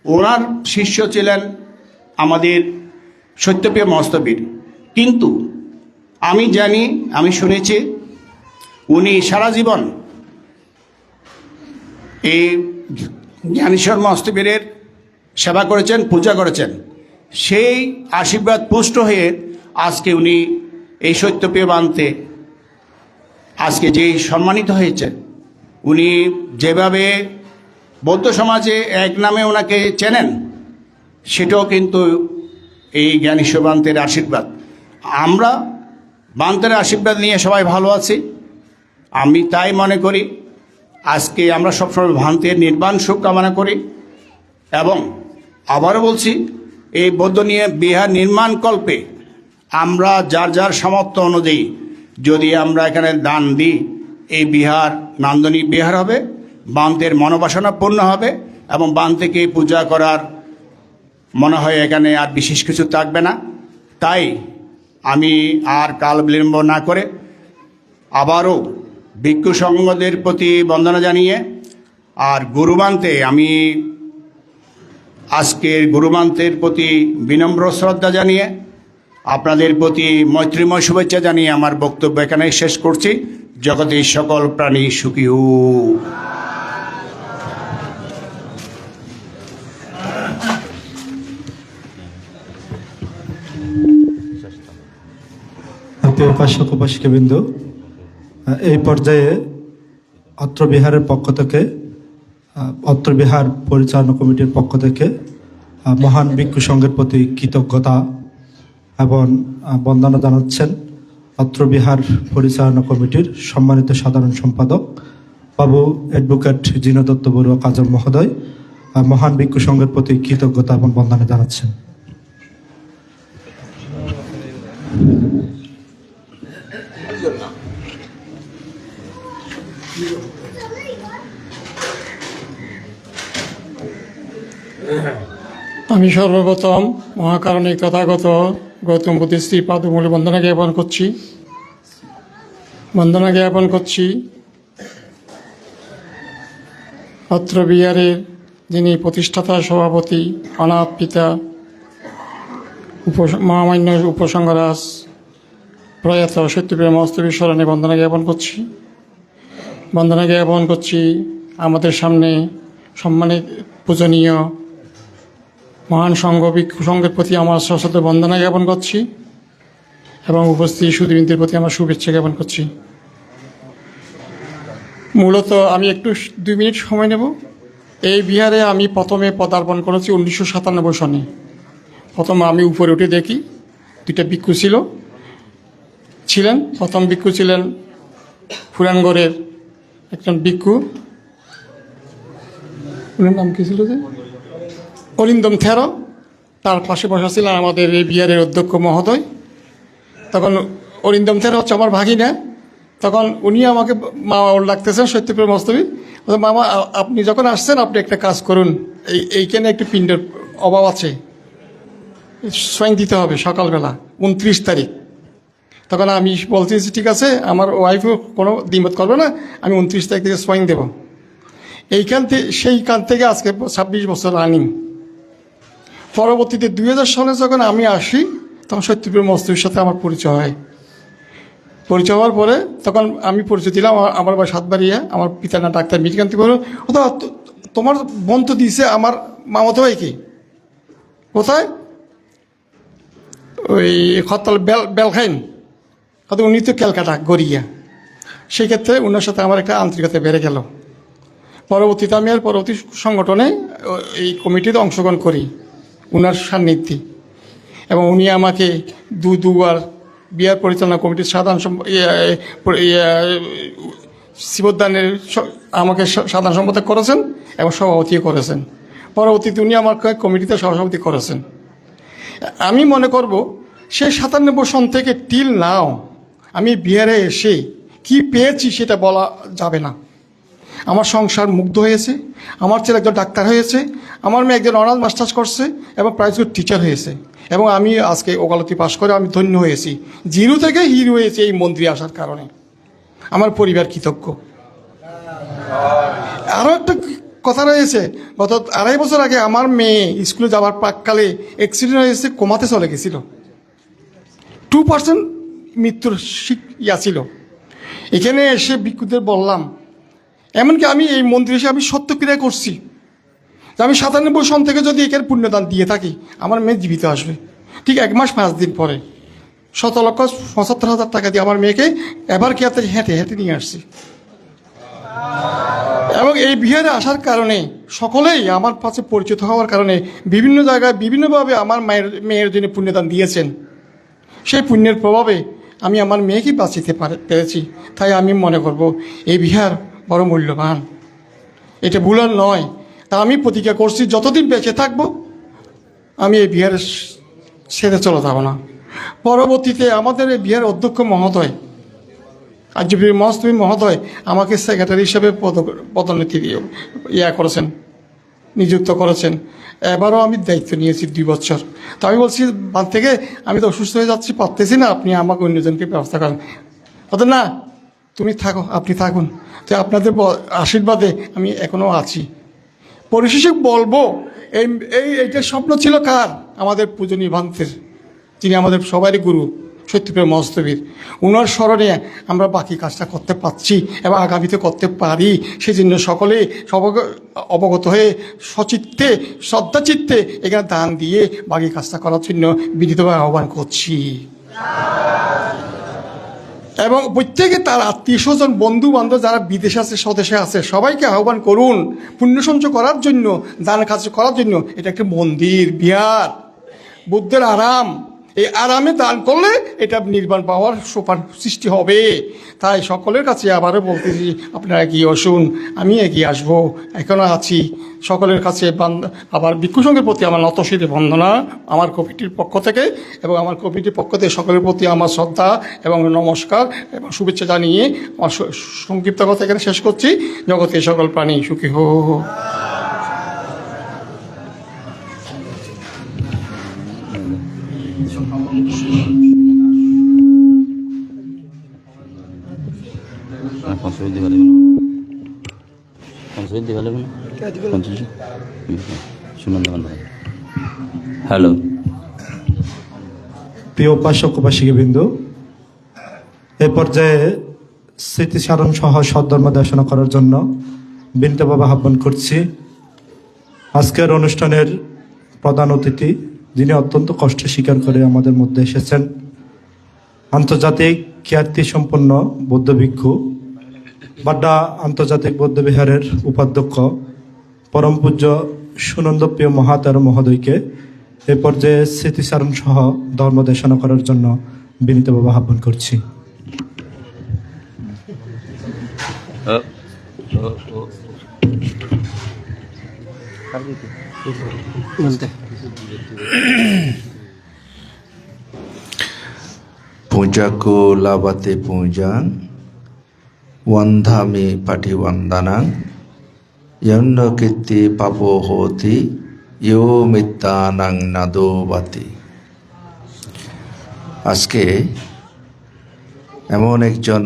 ওনার শিষ্য ছিলেন আমাদের সত্যপ্রিয় মহাস্তবীর। কিন্তু আমি শুনেছি উনি সারা জীবন এই জ্ঞানেশ্বর মহাস্তবীরের সেবা করেছেন, পূজা করেছেন। সেই আশীর্বাদ পুষ্ট হয়ে আজকে উনি এই সত্যপ্রিয় বান্তে আজকে যেই সম্মানিত হয়েছে, উনি যেভাবে বৌদ্ধ সমাজে এক নামে ওনাকে চেনেন, সেটাও কিন্তু এই জ্ঞানীশ্বর বান্তের আশীর্বাদ। আমরা বান্তের আশীর্বাদ নিয়ে সবাই ভালো আছি। আমি তাই মনে করি আজকে আমরা সবসময় ভান্তের নির্বাণ সুখ কামনা করি, এবং আবারও বলছি এই বৌদ্ধ নিয়ে বিহার নির্মাণ কল্পে আমরা যার যার সামর্থ্য অনুযায়ী যদি আমরা এখানে দান দিই, এই বিহার নান্দনিক বিহার হবে, বান্তের মনোবাসনা পূর্ণ হবে, এবং বান্তেকে পূজা করার মনে হয় এখানে আর বিশেষ কিছু থাকবে না। তাই আমি আর কাল বিলম্ব না করে আবারও ভিক্ষু সংঘদের প্রতি বন্দনা জানিয়ে আর গুরুমান্তে আমি আজকের গুরুমান্তের প্রতি বিনম্র শ্রদ্ধা জানিয়ে আপনাদের প্রতি মৈত্রীময় শুভেচ্ছা জানিয়ে আমার বক্তব্য এখানে শেষ করছি। জগতের সকল প্রাণী সুখী হোক। প্রিয় উপাসক উপাসিকাবৃন্দ, এই পর্যায়ে অত্র বিহারের পক্ষ থেকে, অত্র বিহার পরিচালনা কমিটির পক্ষ থেকে মহান ভিক্ষু সংঘের প্রতি কৃতজ্ঞতা এবং বন্দনা জানাচ্ছেন অত্র বিহার পরিচালনা কমিটির সম্মানিত সাধারণ সম্পাদক বাবু অ্যাডভোকেট জিনদত্ত বড়ুয়া কাজল মহোদয়। মহান ভিক্ষু সংঘের প্রতি কৃতজ্ঞতা এবং বন্দনা জানাচ্ছেন। আমি সর্বপ্রথম মহাকারণিক তথাগত গৌতম বুদ্ধের শ্রী পাদমূলে বন্দনা জ্ঞাপন করছি। অত্র বিহারের যিনি প্রতিষ্ঠাতা সভাপতি অনাথ পিতা মহামান্য উপসংঘরাজ প্রয়াত সত্যপ্রিয় মস্তবীর স্মরণে বন্দনা জ্ঞাপন করছি। আমাদের সামনে সম্মানিত পূজনীয় মহান সংঘ ভিক্ষু সংঘের প্রতি আমার সশ্রদ্ধ বন্দনা জ্ঞাপন করছি এবং উপস্থিত সুধীবৃন্দের প্রতি আমার শুভেচ্ছা জ্ঞাপন করছি। মূলত আমি একটু 2 মিনিট সময় নেব। এই বিহারে আমি প্রথমে পদার্পণ করেছি 1997 সনে। প্রথমে আমি উপরে উঠে দেখি 2টা ভিক্ষু ছিলেন। প্রথম ভিক্ষু ছিলেন পুরানগড়ের একজন ভিক্ষু, ওনার নাম কী ছিল যে অরিন্দম থেরো। তার পাশে বসা ছিলেন আমাদের এই বিহারের অধ্যক্ষ মহোদয়। তখন অরিন্দম থেরো হচ্ছে আমার ভাগিনা। তখন উনি আমাকে মামা ডাকতেছেন সত্যপ্রিয় মস্তবী। মামা, আপনি যখন আসছেন আপনি একটা কাজ করুন, এইখানে একটু পিণ্ডের অভাব আছে, সোয়াইং দিতে হবে সকালবেলা 29 তারিখ। তখন আমি বলতেছি ঠিক আছে, আমার ওয়াইফও কোনো দ্বিমত করবে না, আমি 29 তারিখ থেকে সোয়াইং দেব। সেইখান থেকে আজকে 26 বছর রানিং। পরবর্তীতে 2000 সালে যখন আমি আসি তখন সত্যপ্রিয় মস্তবীর সাথে আমার পরিচয় হয়। পরিচয় হওয়ার পরে তখন আমি পরিচয় দিলাম, আমার বাড়ি সাতবাড়িয়া, আমার পিতার নাম ডাক্তার মিরকান্তি বলল, তোমার বোন তো দিয়েছে আমার মামাতো ভাইকে, কোথায়? ওই খতল বেলখাইন, হয়তো উনি তো ক্যালকাটা গড়িয়া। সেই ক্ষেত্রে ওনার সাথে আমার একটা আন্তরিকতা বেড়ে গেল। পরবর্তীতে আমি আর পরবর্তী সংগঠনে এই কমিটিতে অংশগ্রহণ করি ওনার সান্নিধ্যে, এবং উনি আমাকে দুবার বিহার পরিচালনা কমিটির সাধারণ শিবোদ্যানের আমাকে সাধারণ সম্পাদক করেছেন এবং সভাপতিও করেছেন। পরবর্তীতে উনি আমার কমিটিতে সভাপতি করেছেন। আমি মনে করব সেই 97 সন থেকে টিল নাও আমি বিহারে এসে কি পেয়েছি সেটা বলা যাবে না। আমার সংসার মুগ্ধ হয়েছে, আমার ছেলে একজন ডাক্তার হয়েছে, আমার মেয়ে একজন অনার্স মাস্টার্স করছে এবং প্রাইভেট টিচার হয়েছে, এবং আমি আজকে ওকালতি পাশ করে আমি ধন্য হয়েছি। জিরো থেকে হিরো হয়েছে এই মন্ত্রী আসার কারণে। আমার পরিবার কৃতজ্ঞ। আরও একটা কথা রয়েছে, গত 2.5 বছর আগে আমার মেয়ে স্কুলে যাওয়ার প্রাককালে অ্যাক্সিডেন্ট হয়েছে, কোমাতে চলে গেছিল, 2% মৃত্যুর ছিল। এখানে এসে ভিক্ষুদের বললাম, এমনকি আমি এই মন্দিরে এসে আমি সত্যক্রিয়া করছি যে আমি 97 সন থেকে যদি এখানে পুণ্যদান দিয়ে থাকি আমার মেয়ে জীবিত আসবে। ঠিক 1 মাস 5 দিন পরে 17,75,000 টাকা দিয়ে আমার মেয়েকে এবার কি হেঁটে হেঁটে নিয়ে আসছি। এবং এই বিহারে আসার কারণে সকলেই আমার কাছে পরিচিত হওয়ার কারণে বিভিন্ন জায়গায় বিভিন্নভাবে আমার মেয়ের জন্য পুণ্যদান দিয়েছেন। সেই পুণ্যের প্রভাবে আমি আমার মেয়েকে বাঁচিতে পেরেছি। তাই আমি মনে করব এই বিহার বড় মূল্যবান, এটা ভুলার নয়। তা আমি প্রতিজ্ঞা করছি যতদিন বেঁচে থাকবো আমি এই বিহারে ছেড়ে চলে যাব না। পরবর্তীতে আমাদের এই বিহার অধ্যক্ষ মহোদয় আর্যপ্রিয় মহাস্তমী মহোদয় আমাকে সেক্রেটারি হিসেবে পদোন্নতি দিয়ে করেছেন, নিযুক্ত করেছেন। এবারও আমি দায়িত্ব নিয়েছি 2 বছর। তো আমি বলছি বাদ থেকে আমি তো অসুস্থ হয়ে যাচ্ছি, পারতেছি না, আপনি আমাকে অন্যজনকে ব্যবস্থা করেন। বলতেন না, তুমি থাকো, আপনি থাকুন। তো আপনাদের আশীর্বাদে আমি এখনও আছি। পরিশেষে বলবো এইটার স্বপ্ন ছিল কার? আমাদের পূজনীয় ভান্তের, যিনি আমাদের সবারই গুরু, সত্যপ্রিয় মহাস্তবীর। ওনার স্মরণে আমরা বাকি কাজটা করতে পারছি এবং আগামীতে করতে পারি। সেজন্য সকলে অবগত হয়ে সচিত্তে শ্রদ্ধাচিত্তে এখানে দান দিয়ে বাকি কাজটা করার জন্য বিনীতভাবে আহ্বান করছি। এবং প্রত্যেকে তার আত্মীয় স্বজন, বন্ধু বান্ধব যারা বিদেশে আছে, স্বদেশে আছে, সবাইকে আহ্বান করুন পুণ্য সঞ্চয় করার জন্য, দান কাজ করার জন্য। এটা একটি মন্দির, বিহার, বুদ্ধের আরাম। এই আরামে দান করলে এটা নির্বাণ পাওয়ার সোপান সৃষ্টি হবে। তাই সকলের কাছে আবারও বলতেছি, আপনারা এগিয়ে আসুন, আমি এগিয়ে আসবো, এখনও আছি। সকলের কাছে আবার ভিক্ষু সংঘের প্রতি আমার নতশিরে বন্দনা আমার কমিটির পক্ষ থেকে, এবং আমার কমিটির পক্ষ থেকে সকলের প্রতি আমার শ্রদ্ধা এবং নমস্কার এবং শুভেচ্ছা জানিয়ে আমার সংক্ষিপ্ত কথা এখানে শেষ করছি। জগতে সকল প্রাণী সুখী হো। হ্যালো, প্রিয় উপাসক উপাসিকাবৃন্দ, এ পর্যায়ে স্মৃতিচারণ সহ সদ্ধর্ম দেশনা করার জন্য বিনীতভাবে আহ্বান করছি। আজকের অনুষ্ঠানের প্রধান অতিথি, যিনি অত্যন্ত কষ্ট স্বীকার করে আমাদের মধ্যে এসেছেন, আন্তর্জাতিক খ্যাতি সম্পন্ন বৌদ্ধ ভিক্ষু, বাড্ডা আন্তর্জাতিক বৌদ্ধ বিহারের উপাধ্যক্ষ পরম পূজ্য সুনন্দপ্রিয় মহাতের মহোদয়কে এ পর্যায়ে স্মৃতিচারণ সহ ধর্ম দেশনা করার জন্য বিনীতভাবে আহ্বান করছি। পূজাকো লাভাতে পূজাং ওয়ান্ধামি পাঠি ওয়ান্দানাং ইয়ন্ন কীর্তি পাপো হতি ইয়ো মিত্তানাং নাদোবাতি। আজকে এমন একজন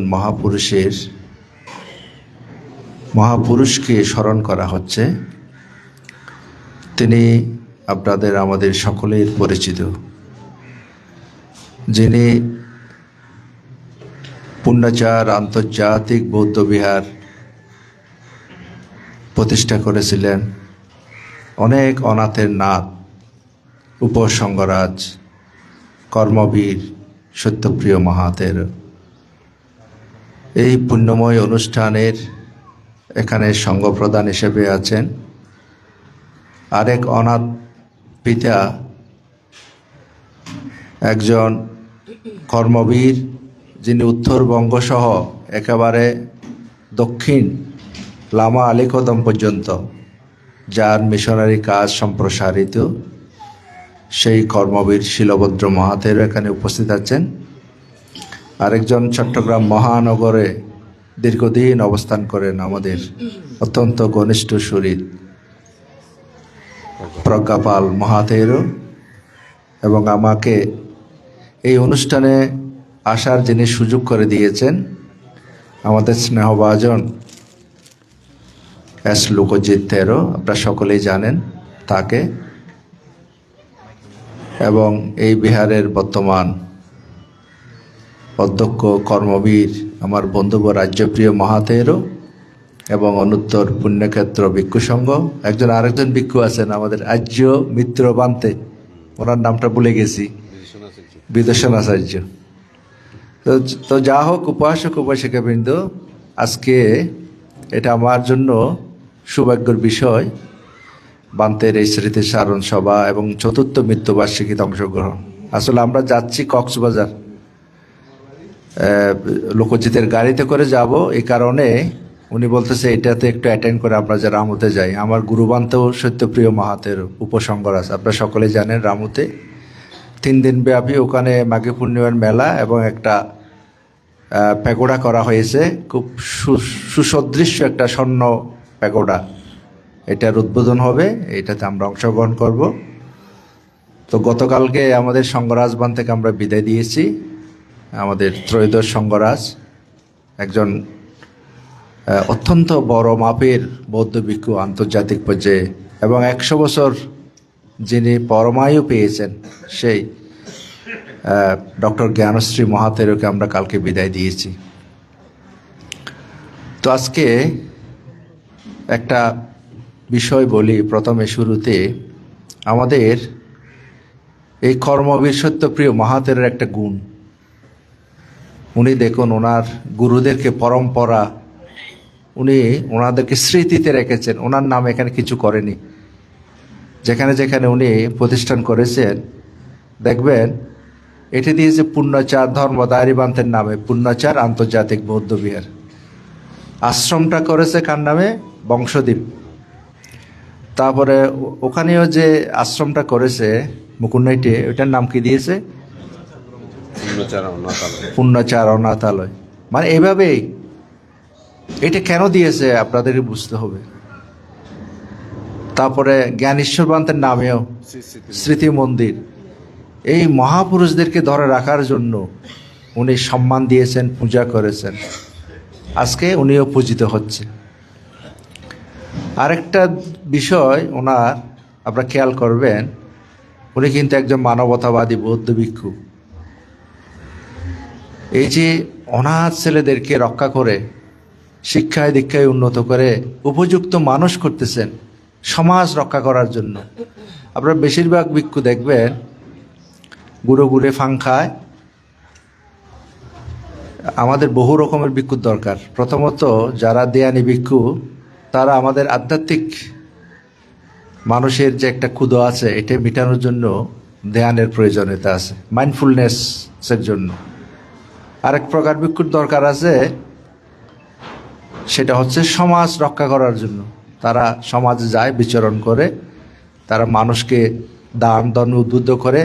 মহাপুরুষকে স্মরণ করা হচ্ছে। তিনি আমাদের সকলের পরিচিত, যিনি পুণ্যাচার আন্তর্জাতিক বৌদ্ধ বিহার প্রতিষ্ঠা করেছিলেন। অনেক অনাথের নাথ, উপসংগরাজ, কর্মবীর সত্যপ্রিয় মহাতের এই পুণ্যময় অনুষ্ঠানের এখানে সঙ্গপ্রদান হিসেবে আছেন আরেক অনাথ পিতা, একজন কর্মবীর, যিনি উত্তরবঙ্গ সহ একেবারে দক্ষিণ লামা আলীকদম পর্যন্ত যার মিশনারি কাজ সম্প্রসারিত, সেই কর্মবীর শিলভদ্র মহাতের এখানে উপস্থিত আছেন। আরেকজন চট্টগ্রাম মহানগরে দীর্ঘদিন অবস্থান করেন আমাদের অত্যন্ত ঘনিষ্ঠ শরীর প্রজ্ঞাপাল মহাতেরও, এবং আমাকে এই অনুষ্ঠানে আসার যিনি সুযোগ করে দিয়েছেন আমাদের স্নেহভাজন এস লোকজিৎ তেরো, আপনারা সকলেই জানেন তাকে, এবং এই বিহারের বর্তমান অধ্যক্ষ কর্মবীর আমার বন্ধুব রাজ্যপ্রিয় মহাতেরও, এবং অনুত্তর পুণ্যক্ষেত্র ভিক্ষু সংঘ একজন আরেকজন ভিক্ষু আছেন আমাদের আর্য মিত্র বান্তে, ওনার নামটা ভুলে গেছি, বিদর্শন আচার্য। তো যা হোক, উপাসক উপাসিকাবৃন্দ, আজকে এটা আমার জন্য সৌভাগ্যের বিষয়, বান্তের এই স্মৃতিচারণ সভা এবং চতুর্থ মৃত্যুবার্ষিকীতে অংশগ্রহণ। আসলে আমরা যাচ্ছি কক্সবাজার, লোকজিতের গাড়িতে করে যাব, এই কারণে উনি বলতেছে এটাতে একটু অ্যাটেন্ড করে আমরা যে রামুতে যাই। আমার গুরুবান্তেও সত্যপ্রিয় মাহাতের উপসংগর আছে, আপনারা সকলে জানেন। রামুতে 3 দিন ব্যাপী ওখানে মাঘী পূর্ণিমার মেলা এবং একটা প্যাগোডা করা হয়েছে, খুব সুসদৃশ্য একটা স্বর্ণ প্যাগোডা। এটার উদ্বোধন হবে, এটাতে আমরা অংশগ্রহণ করব। তো গতকালকে আমাদের সংঘরাজবান থেকে আমরা বিদায় দিয়েছি আমাদের ত্রয়োদশ সংঘরাজ, একজন অত্যন্ত বড় মাপের বৌদ্ধ ভিক্ষু আন্তর্জাতিক পর্যায়ে, এবং 100 বছর যিনি পরমায়ু পেয়েছেন সেই ডক্টর জ্ঞানশ্রী মহাতেরোকে আমরা কালকে বিদায় দিয়েছি। তো আজকে একটা বিষয় বলি প্রথমে শুরুতে, আমাদের এই কর্মবীর সত্যপ্রিয় মহাতেরের একটা গুণ, উনি দেখুন ওনার গুরুদেরকে পরম্পরা উনি ওনাদেরকে স্মৃতিতে রেখেছেন, ওনার নাম এখানে কিছু করেনি। যেখানে যেখানে উনি প্রতিষ্ঠান করেছেন দেখবেন এটি দিয়েছে পূর্ণাচার ধর্ম দায়রিবান্তের নামে, পূর্ণাচার আন্তর্জাতিক বৌদ্ধ বিহার। আশ্রমটা করেছে কার নামে? বংশদ্বীপ। তারপরে ওখানেও যে আশ্রমটা করেছে মুকুন্নাইটে, ওইটার নাম কি দিয়েছে? পূর্ণাচার অনাথালয়। মানে এভাবেই এটা কেন দিয়েছে আপনাদের বুঝতে হবে। তারপরে জ্ঞানেশ্বর বান্তের নামেও স্মৃতি মন্দির। এই মহাপুরুষদেরকে ধরে রাখার জন্য উনি সম্মান দিয়েছেন, পূজা করেছেন, আজকে উনিও পূজিত হচ্ছে। আরেকটা বিষয় ওনার আপনারা খেয়াল করবেন, উনি কিন্তু একজন মানবতাবাদী বৌদ্ধ ভিক্ষু। এই যে অনাথ ছেলেদেরকে রক্ষা করে শিক্ষায় দীক্ষায় উন্নত করে উপযুক্ত মানুষ করতেছেন সমাজ রক্ষা করার জন্য। আপনারা বেশিরভাগ ভিক্ষু দেখবেন গুড়ো গুড়ে ফাং খায়। আমাদের বহু রকমের ভিক্ষুর দরকার। প্রথমত যারা দেয়ানি ভিক্ষু, তারা আমাদের আধ্যাত্মিক মানুষের যে একটা ক্ষুধা আছে এটা মেটানোর জন্য ধ্যানের প্রয়োজনীয়তা আছে, মাইন্ডফুলনেসের জন্য। আরেক প্রকার ভিক্ষুর দরকার আছে, সেটা হচ্ছে সমাজ রক্ষা করার জন্য। তারা সমাজে যায়, বিচরণ করে, তারা মানুষকে দান দন উদ্বুদ্ধ করে।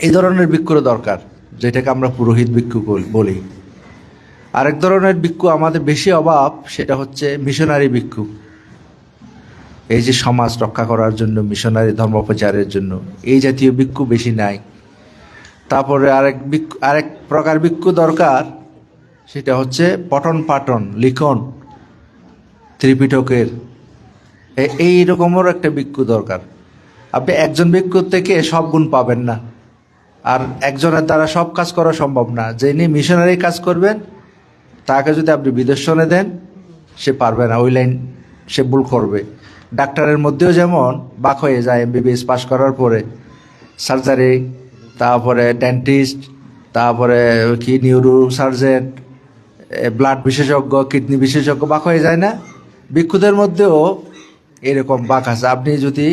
এই ধরনের ভিক্ষুর দরকার, যেটাকে আমরা পুরোহিত ভিক্ষু বলি। আরেক ধরনের ভিক্ষু আমাদের বেশি অভাব, সেটা হচ্ছে মিশনারি ভিক্ষু। এই যে সমাজ রক্ষা করার জন্য, মিশনারি ধর্ম প্রচারের জন্য এই জাতীয় ভিক্ষু বেশি নাই। তারপরে আরেক প্রকার ভিক্ষু দরকার, সেটা হচ্ছে পঠন পাঠন লিখন ত্রিপিটকের, এই রকমের একটা ভিক্ষু দরকার। আপনি একজন ভিক্ষুর থেকে সব গুণ পাবেন না, আর একজনের দ্বারা সব কাজ করা সম্ভব না। যিনি মিশনারি কাজ করবেন তাকে যদি আপনি বিদর্শনে দেন, সে পারবে না, ওই লাইন সে ভুল করবে। ডাক্তারের মধ্যেও যেমন বাক হয়ে যায় MBBS পাস করার পরে, সার্জারি, তারপরে ডেন্টিস্ট, তারপরে কি নিউরো সার্জন, ব্লাড বিশেষজ্ঞ, কিডনি বিশেষজ্ঞ, বাক হয়ে যায় না? ভিক্ষুদের মধ্যেও এরকম বাক আছে। আপনি যদি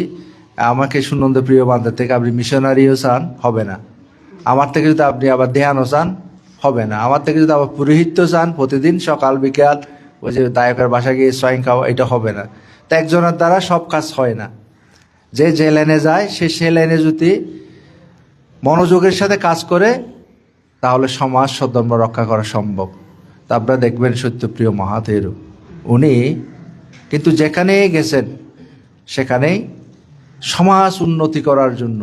আমাকে সুনন্দ প্রিয় বান্ধব থেকে আপনি মিশনারিও চান, হবে না। আমার থেকে যদি আপনি আবার ধ্যানও চান, হবে না। আমার থেকে যদি আবার পুরোহিত্য চান, প্রতিদিন সকাল বিকাল ওই যে দায়কের বাসা গিয়ে সোয়াইন খাওয়া, এটা হবে না। তো একজনের দ্বারা সব কাজ হয় না। যে লাইনে যায় সে লাইনে যদি মনোযোগের সাথে কাজ করে, তাহলে সমাজ সদ্ধর্ম রক্ষা করা সম্ভব। তা আপনারা দেখবেন সত্যপ্রিয় মহাতেরো উনি কিন্তু যেখানেই গেছেন সেখানেই সমাজ উন্নতি করার জন্য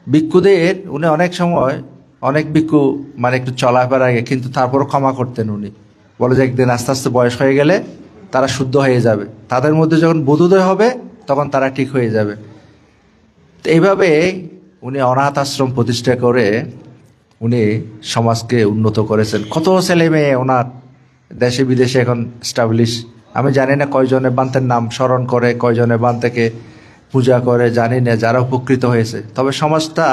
ভিক্ষুদের উনি অনেক সময়, অনেক ভিক্ষু মানে একটু চলাফেরায় কিন্তু তারপরও ক্ষমা করতেন। উনি বলে যে একদিন আস্তে আস্তে বয়স হয়ে গেলে তারা শুদ্ধ হয়ে যাবে, তাদের মধ্যে যখন বোধোদয় হবে তখন তারা ঠিক হয়ে যাবে। তো এইভাবে উনি অনাথ আশ্রম প্রতিষ্ঠা করে উনি সমাজকে উন্নত করেছেন। কত ছেলে মেয়ে ওনার দেশে বিদেশে এখন এস্টাবলিশ। আমি জানি না কয়জনে বান্তের নাম স্মরণ করে, কয়জনে বান্তেকে পূজা করে, জানি না, যারা উপকৃত হয়েছে। তবে সমাজটা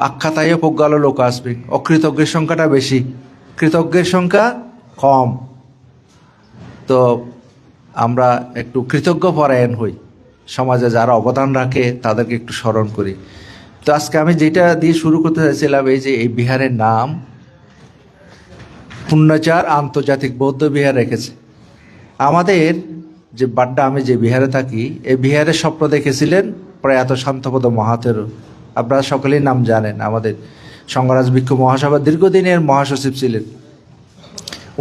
আখ্যাতায়ও প্রজ্ঞালো লোক আসবে, অকৃতজ্ঞের সংখ্যাটা বেশি, কৃতজ্ঞের সংখ্যা কম। তো আমরা একটু কৃতজ্ঞ পরায়ণ হই, সমাজে যারা অবদান রাখে তাদেরকে একটু স্মরণ করি। তো আজকে আমি যেটা দিয়ে শুরু করতে চাইছিলাম, এই যে এই বিহারের নাম পুণ্যচার আন্তর্জাতিক বৌদ্ধ বিহার রেখেছে। আমাদের যে বাড্ডা, আমি যে বিহারে থাকি, এই বিহারের স্বপ্ন দেখেছিলেন প্রয়াত শান্তপদ মহাতেরো। আপনারা সকলেই নাম জানেন, আমাদের সংঘরাজ ভিক্ষু মহাসভার দীর্ঘদিনের মহাসচিব ছিলেন।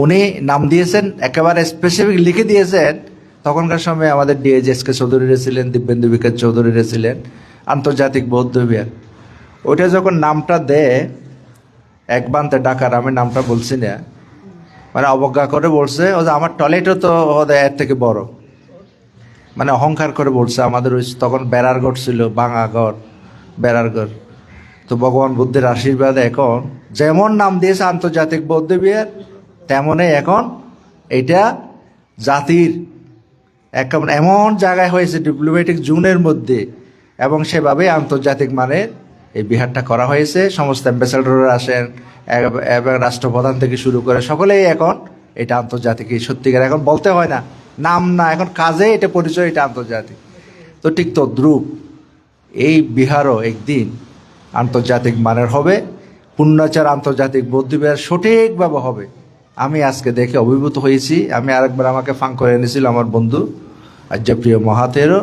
উনি নাম দিয়েছেন, একেবারে স্পেসিফিক লিখে দিয়েছেন। তখনকার সময় আমাদের DH.S.K. চৌধুরীরা ছিলেন, দিব্যেন্দু বিকাশ চৌধুরীরা ছিলেন, আন্তর্জাতিক বৌদ্ধ বিহার। ওইটা যখন নামটা দেয় এক বান্তে ডাকার, আমি নামটা বলছি না, মানে অবজ্ঞা করে বলছে ও যে আমার টয়লেটও তো এর থেকে বড়, মানে অহংকার করে বলছে। আমাদের ওই তখন বেড়ারগড় ছিল, ভাঙাগড়, বেড়ারগড়। তো ভগবান বুদ্ধের আশীর্বাদে এখন যেমন নাম দিয়েছে আন্তর্জাতিক বৌদ্ধ বিহার, তেমনই এখন এটা জাতির এমন জায়গায় হয়েছে ডিপ্লোম্যাটিক জোনের মধ্যে, এবং সেভাবে আন্তর্জাতিক মানের এই বিহারটা করা হয়েছে। সমস্ত অ্যাম্বাসেডররা আসেন এবং রাষ্ট্রপ্রধান থেকে শুরু করে সকলেই এখন এটা আন্তর্জাতিক, এই সত্যিকার এখন বলতে হয় না, নাম না, এখন কাজে এটা পরিচয়, এটা আন্তর্জাতিক। তো ঠিক তদ্রূপ এই বিহারও একদিন আন্তর্জাতিক মানের হবে, পুণ্যাচার আন্তর্জাতিক বৌদ্ধ বিহার সঠিকভাবে হবে। আমি আজকে দেখে অভিভূত হয়েছি। আমি আরেকবার আমাকে ফাঁক করে এনেছিল আমার বন্ধু আর্যপ্রিয় মহাতেরো।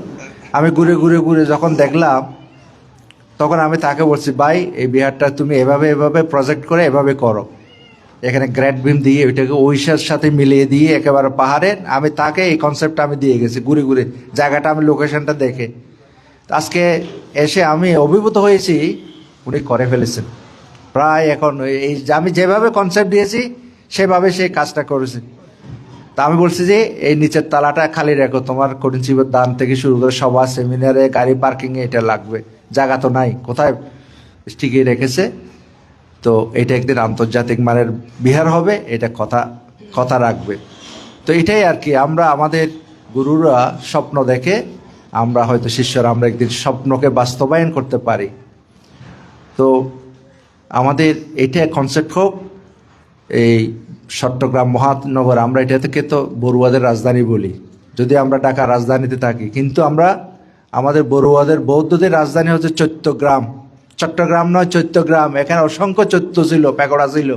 আমি ঘুরে ঘুরে ঘুরে যখন দেখলাম, তখন আমি তাকে বলছি, ভাই এই বিহারটা তুমি এভাবে এভাবে প্রজেক্ট করে এভাবে করো, এখানে গ্রেট বিম দিয়ে ওইটাকে ঐশার সাথে মিলিয়ে দিয়ে একেবারে পাহাড়ের। আমি তাকে এই কনসেপ্টটা আমি দিয়ে গেছি ঘুরে ঘুরে, জায়গাটা আমি লোকেশনটা দেখে। আজকে এসে আমি অভিভূত হয়েছি, উনি করে ফেলেছেন প্রায়। এখন এই আমি যেভাবে কনসেপ্ট দিয়েছি সেভাবে সেই কাজটা করেছে। তা আমি বলছি যে এই নিচের তালাটা খালি রেখো, তোমার কঠিন দান থেকে শুরু করে সভা, সেমিনারে, গাড়ি পার্কিংয়ে এটা লাগবে, জায়গা তো নাই, কোথায় টিকিয়ে রেখেছে। তো এটা একদিন আন্তর্জাতিক মানের বিহার হবে, এটা কথা রাখবে। তো এটাই আর কি, আমরা আমাদের গুরুরা স্বপ্ন দেখে, আমরা হয়তো শিষ্যরা আমরা একদিন স্বপ্নকে বাস্তবায়ন করতে পারি। তো আমাদের এটা কনসেপ্ট হোক, এই চট্টগ্রাম মহানগর, আমরা এটা থেকে তো বড়ুয়াদের রাজধানী বলি, যদি আমরা ঢাকা রাজধানীতে থাকি, কিন্তু আমরা আমাদের বড়ুয়াদের বৌদ্ধদের রাজধানী হচ্ছে চৈত্যগ্রাম। চট্টগ্রাম নয়, চৈত্যগ্রাম। এখানে অসংখ্য চৈত্য ছিল, প্যাগোডা ছিল,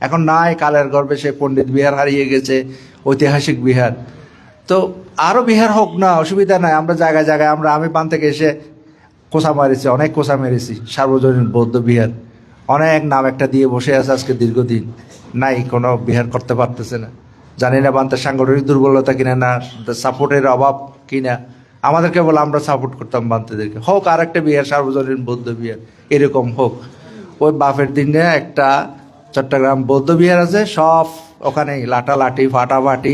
এখন নাই, কালের গর্ভে সে পণ্ডিত বিহার হারিয়ে গেছে, ঐতিহাসিক বিহার। তো আরও বিহার হোক না, অসুবিধা নাই। আমরা জায়গায় জায়গায় আমি বান থেকে এসে কোষা মারিছি, অনেক কোষা মেরেছি, সার্বজনীন বৌদ্ধ বিহার অনেক নাম একটা দিয়ে বসে আছে আজকে দীর্ঘদিন, নাই কোনো বিহার করতে পারতেছে না। জানি না বান্তের সাংগঠনিক দুর্বলতা কিনা, না সাপোর্টের অভাব কিনা, আমাদেরকে বলে আমরা সাপোর্ট করতাম বান্তেদেরকে, হোক আর একটা বিহার, সার্বজনীন বৌদ্ধ বিহার এরকম হোক। ওই বাফের দিনে একটা চট্টগ্রাম বৌদ্ধ বিহার আছে, সব ওখানে লাটালাটি ফাটাফাটি,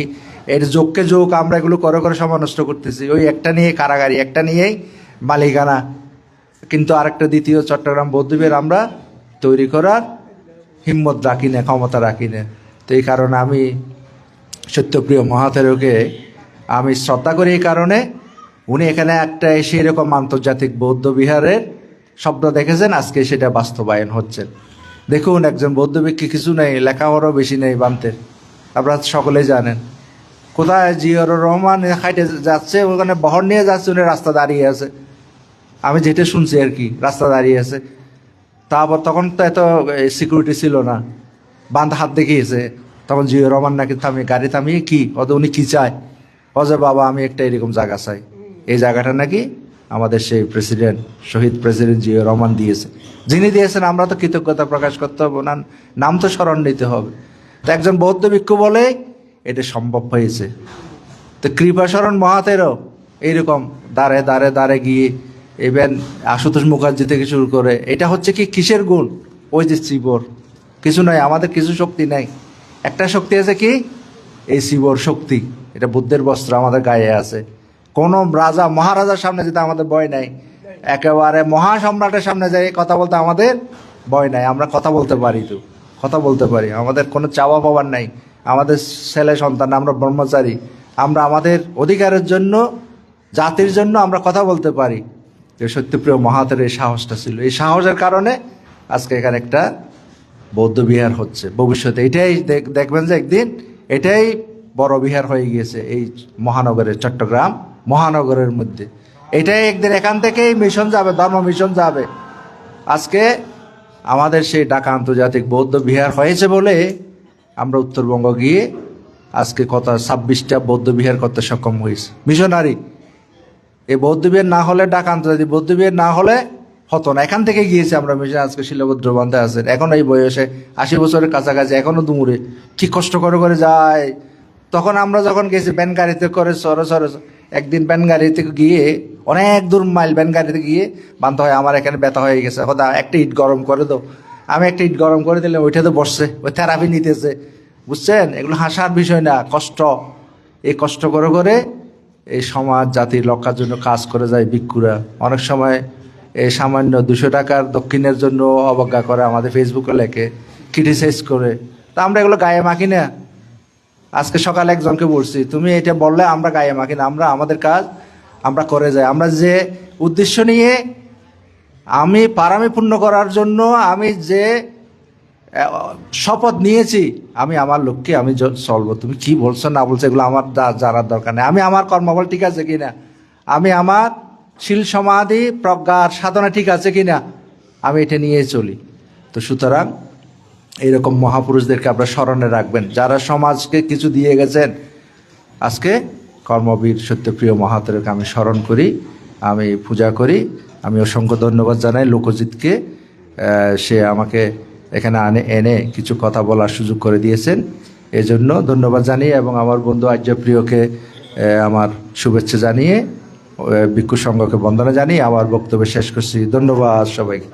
এর যোগকে যোগ আমরা এগুলো করে করে সময় নষ্ট করতেছি। ওই একটা নিয়ে কারাগারি, একটা নিয়েই মালিকানা, কিন্তু আরেকটা দ্বিতীয় চট্টগ্রাম বৌদ্ধ বিহার আমরা তৈরি করার হিম্মত রাখি না, ক্ষমতা রাখি না। তো এই কারণে আমি সত্যপ্রিয় মহাতেরোকে আমি শ্রদ্ধা করি। এই কারণে উনি এখানে একটা এসে এরকম আন্তর্জাতিক বৌদ্ধ বিহারের স্বপ্ন দেখেছেন, আজকে সেটা বাস্তবায়ন হচ্ছে। দেখুন, একজন বৌদ্ধ ভিক্ষু কিছু নেই, লেখাপড়াও বেশি নেই বান্তের, আপনারা সকলেই জানেন। কোথায় জিয়র রহমান হাইটে যাচ্ছে, ওখানে বহর নিয়ে যাচ্ছে, উনি রাস্তা দাঁড়িয়ে আছে, আমি যেটা শুনছি আর কি, রাস্তা দাঁড়িয়ে আছে। তারপর তখন তো এত সিকিউরিটি ছিল না, বান্ধ হাত দেখিয়েছে, তখন জিয়র রহমান নাকি থামিয়ে গাড়ি থামিয়ে কি উনি কি চায়, যে বাবা আমি একটা এরকম জায়গা চাই। এই জায়গাটা নাকি আমাদের সেই প্রেসিডেন্ট, শহীদ প্রেসিডেন্ট জিয়র রহমান দিয়েছে। যিনি দিয়েছেন আমরা তো কৃতজ্ঞতা প্রকাশ করতে হবে, ওনার নাম তো স্মরণ নিতে হবে। তো একজন বৌদ্ধ ভিক্ষু বলে এটা সম্ভব হয়েছে। তো কৃপাশরণ মহাতেরও এইরকম দাঁড়ে দাঁড়ে দাঁড়ে গিয়ে, ইভেন আশুতোষ মুখার্জি থেকে শুরু করে, এটা হচ্ছে কি কিসের গুণ? ওই যে শিবর, কিছু নয়, আমাদের কিছু শক্তি নাই, একটা শক্তি আছে কি, এই শিবর শক্তি। এটা বুদ্ধের বস্ত্র আমাদের গায়ে আছে। কোনো রাজা মহারাজার সামনে যেতে আমাদের ভয় নাই, একেবারে মহাসম্রাটের সামনে যাই কথা বলতে আমাদের ভয় নাই। আমরা কথা বলতে পারি, তো কথা বলতে পারি, আমাদের কোনো চাওয়া পাওয়ার নাই। আমাদের ছেলে সন্তান, আমরা ব্রহ্মচারী, আমরা আমাদের অধিকারের জন্য, জাতির জন্য আমরা কথা বলতে পারি। সত্যপ্রিয় মহাতের এই সাহসটা ছিল, এই সাহসের কারণে আজকে এখানে একটা বৌদ্ধ বিহার হচ্ছে। ভবিষ্যতে এটাই দেখবেন যে একদিন এটাই বড় বিহার হয়ে গিয়েছে এই মহানগরের, চট্টগ্রাম মহানগরের মধ্যে। এটাই একদিন এখান থেকেই মিশন যাবে, ধর্ম মিশন যাবে। আজকে আমাদের সেই ঢাকা আন্তর্জাতিক বৌদ্ধ বিহার হয়েছে বলে আমরা উত্তরবঙ্গ গিয়ে আজকে কত 26টা বৌদ্ধ বিহার করতে সক্ষম হয়েছে মিশনারি। এই বৌদ্ধ বিহার না হলে, ঢাকা আন্তর্জাতিক বৌদ্ধ বিহার না হলে হতো না। এখান থেকে গিয়েছে আমরা মিশন। আজকে শিলভদ্র বান্ধে আছেন, এখন এই বয়সে 80 বছরের কাছাকাছি, এখনো দুমুরে কি কষ্ট করে করে যায়। তখন আমরা যখন গেছি ব্যান গাড়িতে করে সরে সরে, একদিন ব্যান গাড়িতে গিয়ে অনেক দূর মাইল ব্যান গাড়িতে গিয়ে বান্ধ হয়, আমার এখানে ব্যথা হয়ে গেছে, কথা একটা ইট গরম করে দাও। আমি একটা ইট গরম করে দিলে ওইটাতে বসছে, ওই থেরাপি নিতেছে, বুঝছেন? এগুলো হাসার বিষয় না, কষ্ট। এই কষ্ট করে করে এই সমাজ জাতির রক্ষার জন্য কাজ করে যায় ভিক্ষুরা। অনেক সময় এই সামান্য 200 টাকার দক্ষিণের জন্য অবজ্ঞা করে, আমাদের ফেসবুকে লেখে, ক্রিটিসাইজ করে। তা আমরা এগুলো গায়ে মাখি না। আজকে সকালে একজনকে বলছি, তুমি এটা বললে আমরা গায়ে মাখি না, আমরা আমাদের কাজ আমরা করে যাই। আমরা যে উদ্দেশ্য নিয়ে, আমি পারামি পূর্ণ করার জন্য আমি যে শপথ নিয়েছি, আমি আমার লক্ষ্যে আমি চলবো। তুমি কি বলছো না বলছো এগুলো আমার জানার দরকার নেই। আমি আমার কর্মবল ঠিক আছে কিনা, আমি আমার শীল সমাধি প্রজ্ঞার সাধনা ঠিক আছে কিনা, আমি এটা নিয়ে চলি। তো সুতরাং এইরকম মহাপুরুষদেরকে আপনারা স্মরণে রাখবেন, যারা সমাজকে কিছু দিয়ে গেছেন। আজকে কর্মবীর সত্যপ্রিয় মহাতেরকে আমি স্মরণ করি, আমি পূজা করি। আমি অসংখ্য ধন্যবাদ জানাই লোকজিৎকে, সে আমাকে এখানে এনে কিছু কথা বলার সুযোগ করে দিয়েছেন, এজন্য ধন্যবাদ জানিয়ে, এবং আমার বন্ধু আর্যপ্রিয়কে আমার শুভেচ্ছা জানিয়ে, ভিক্ষু সংঘকে বন্দনা জানিয়ে আমার বক্তব্য শেষ করছি। ধন্যবাদ সবাইকে।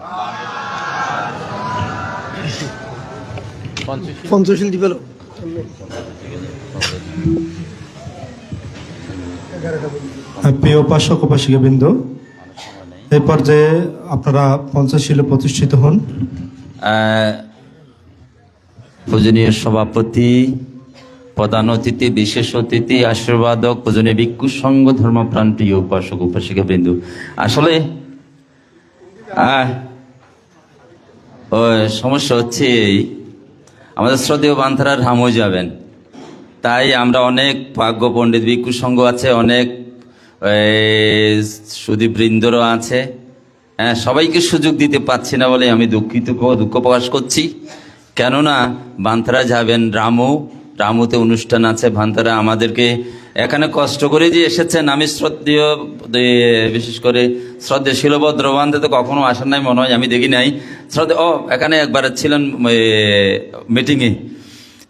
পঞ্চশীল দিবেল। প্রিয় উপাসক উপাসিকাবৃন্দ, এই পর্যায়ে আপনারা পঞ্চশীলে প্রতিষ্ঠিত হন। পূজনীয় সভাপতি, প্রধান অতিথি, বিশেষ অতিথি, আশীর্বাদক, পূজনীয় ভিক্ষু সংঘ, ধর্মপ্রাণ প্রিয় উপাসক উপাসিকাবৃন্দ, আসলে সমস্যা হচ্ছে এই, আমাদের শ্রদ্ধেয় বান্ধারা রামও যাবেন, তাই আমরা অনেক ভাগ্য পণ্ডিত ভিক্ষু সংঘ আছে, অনেক সুদীবৃন্দরও আছে, সবাইকে সুযোগ দিতে পারছি না বলে আমি দুঃখ প্রকাশ করছি। কেননা বান্ধারা যাবেন রামুতে অনুষ্ঠান আছে, বান্ধারা আমাদেরকে এখানে কষ্ট করে যে এসেছেন। আমি শ্রদ্ধেয়, বিশেষ করে শ্রদ্ধেয় শিলভদ্র বান্ধে তো কখনো আসার নাই মনে হয়, আমি দেখি নাই। এখানে একবার ছিলেন মিটিংয়ে,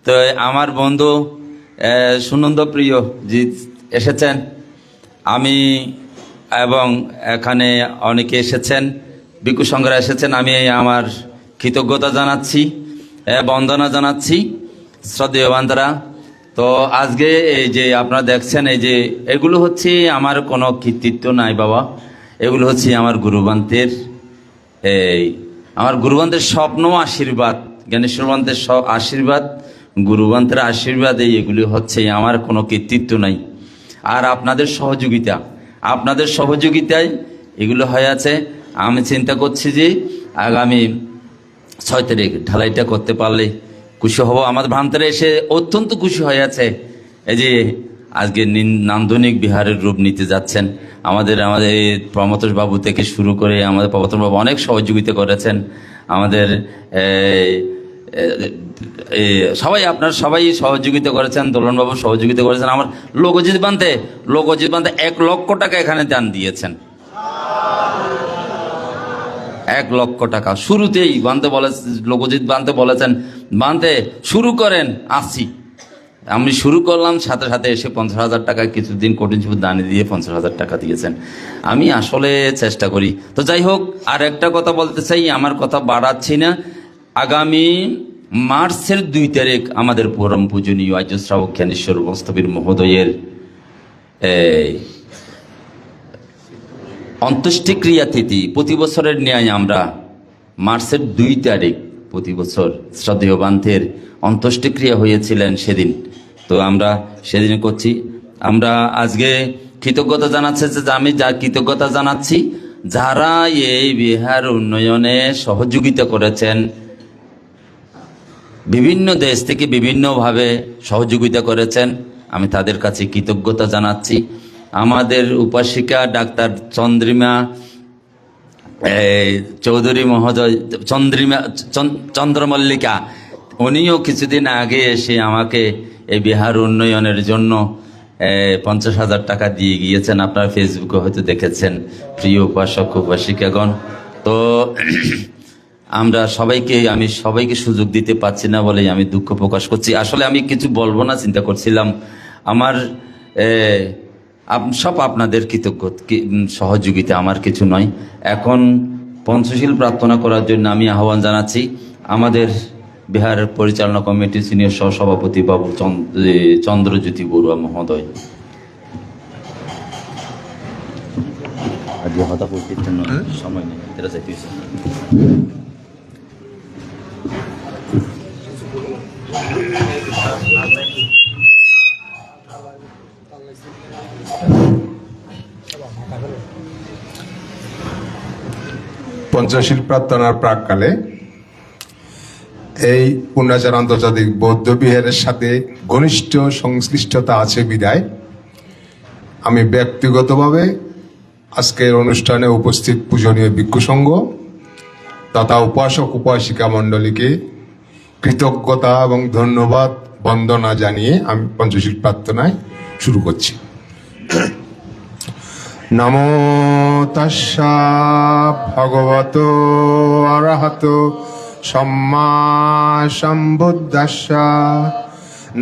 তো আমার বন্ধু সুনন্দ প্রিয় জি এসেছেন, আমি এবং এখানে অনেকে এসেছেন, ভিক্ষু সংঘরা এসেছেন। আমি আমার কৃতজ্ঞতা জানাচ্ছি, বন্দনা জানাচ্ছি শ্রদ্ধেয় বান্ধারা। তো আজকে এই যে আপনারা দেখছেন, এই যে এগুলো হচ্ছে আমার কোনো কৃতিত্ব নাই বাবা, এগুলো হচ্ছে আমার গুরুবান্তের, আমার গুরুবান্তের স্বপ্ন, আশীর্বাদ, জ্ঞানেশ্বর বান্তের আশীর্বাদ, গুরুবান্তের আশীর্বাদ, এগুলি হচ্ছে, আমার কোনো কৃতিত্ব নাই। আর আপনাদের সহযোগিতায় এগুলো হয়ে আছে। আমি চিন্তা করছি যে আগামী 6 তারিখ ঢালাইটা করতে পারলে খুশি হব। আমাদের ভ্রান্তরে এসে অত্যন্ত খুশি হয়ে আছে, এই যে আজকে নান্দনিক বিহারের রূপ নিতে যাচ্ছেন। আমাদের প্রমথোষ বাবু থেকে শুরু করে আমাদের প্রবর্তন বাবু অনেক সহযোগিতা করেছেন, আমাদের সবাই, আপনারা সবাই সহযোগিতা করেছেন, দোলনবাবু সহযোগিতা করেছেন। আমার লোকজিৎ বান্তে 1 লক্ষ টাকা এখানে দান দিয়েছেন, 1 লক্ষ টাকা শুরুতেই বান্তে বলে, লোকজিৎ বান্তে বলেছেন, বান্তে শুরু করেন, আসি। আমি শুরু করলাম, সাথে সাথে এসে 50,000 টাকা কিছুদিন কঠিন ছিল দানে দিয়ে 50,000 টাকা দিয়েছেন। আমি আসলে চেষ্টা করি। তো যাই হোক, আর একটা কথা বলতে চাই, আমার কথা বাড়াচ্ছি না। আগামী মার্চের 2 তারিখ আমাদের পরম পূজনীয় আর্য শ্রাবক জ্ঞানেশ্বর বস্তবীর মহোদয়ের অন্ত্যেষ্টিক্রিয়া তিথি। প্রতি বছরের ন্যায় আমরা মার্চের 2 তারিখ প্রতি বছর শ্রদ্ধেয় বান্তের অন্ত্যেষ্টিক্রিয়া হয়েছিলেন সেদিন, তো আমরা সেদিন করছি। আমরা আজকে কৃতজ্ঞতা জানাচ্ছি, যে আমি যা কৃতজ্ঞতা জানাচ্ছি যারা এই বিহার উন্নয়নে সহযোগিতা করেছেন, বিভিন্ন দেশ থেকে বিভিন্নভাবে সহযোগিতা করেছেন, আমি তাদের কাছে কৃতজ্ঞতা জানাচ্ছি। আমাদের উপাসিকা ডাক্তার চৌধুরী মহোদয়, চন্দ্রমল্লিকা, উনিও কিছুদিন আগে এসে আমাকে এই বিহার উন্নয়নের জন্য 50,000 টাকা দিয়ে গিয়েছেন। আপনারা ফেসবুকে হয়তো দেখেছেন, প্রিয় উপাসক উপাসিকাগণ। তো আমি সবাইকে সুযোগ দিতে পারছি না বলেই আমি দুঃখ প্রকাশ করছি। আসলে আমি কিছু বলবো না চিন্তা করছিলাম, আমার সব আপনাদের সহযোগিতা, আমার কিছু নয়। এখন পঞ্চশীল প্রার্থনা করার জন্য আমি আহ্বান জানাচ্ছি আমাদের বিহার পরিচালনা কমিটির সিনিয়র সহসভাপতি বাবু চন্দ্রজ্যোতি বড়ুয়া মহোদয়। সময় নেই, পঞ্চশীল প্রার্থনার প্রাককালে এই পূর্ণাচার আন্তর্জাতিক বৌদ্ধ বিহারের সাথে ঘনিষ্ঠ সংশ্লিষ্টতা আছে বিধায় আমি ব্যক্তিগতভাবে আজকের অনুষ্ঠানে উপস্থিত পূজনীয় ভিক্ষু সংঘ তথা উপাসক উপাসিকা মণ্ডলীকে কৃতজ্ঞতা এবং ধন্যবাদ বন্দনা জানিয়ে আমি পঞ্চশীল প্রার্থনায় শুরু করছি। নমো তাস্সা ভগবতো অরহতো সম্মা সম্বুদ্ধাস্সা।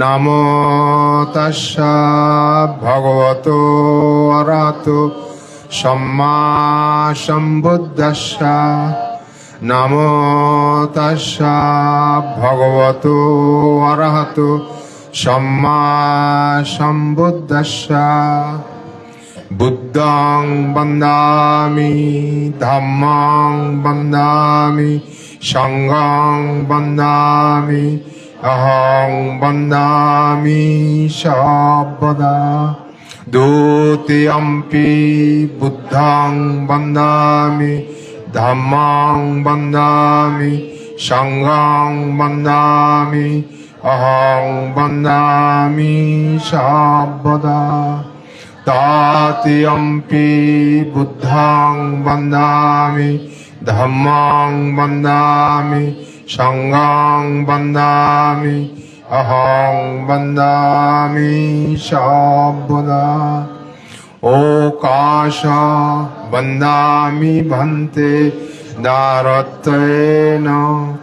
নমো তাস্সা ভগবতো অরহতো সম্মা সম্বুদ্ধাস্সা। নমো তাস্সা ভগবতো অরহতো সম্মা সম্বুদ্ধাস্সা। বুদ্ধং বন্দামি ধম্মং বন্দামি সংঘং বন্দামি অহং বন্দামি সর্বদা। দ্বিতীয়ম্পি বুদ্ধং বন্দামি ধম্মং বন্দামি সংঘং বন্দামি অহং বন্দামি সর্বদা। তৃতীয়ম্পি বুদ্ধং বন্দামি ধম্মং বন্দামি সংঘং বন্দামি অহং বন্দামি সর্বদা। ওকাশ বন্দামি ভন্তে দারত্বেন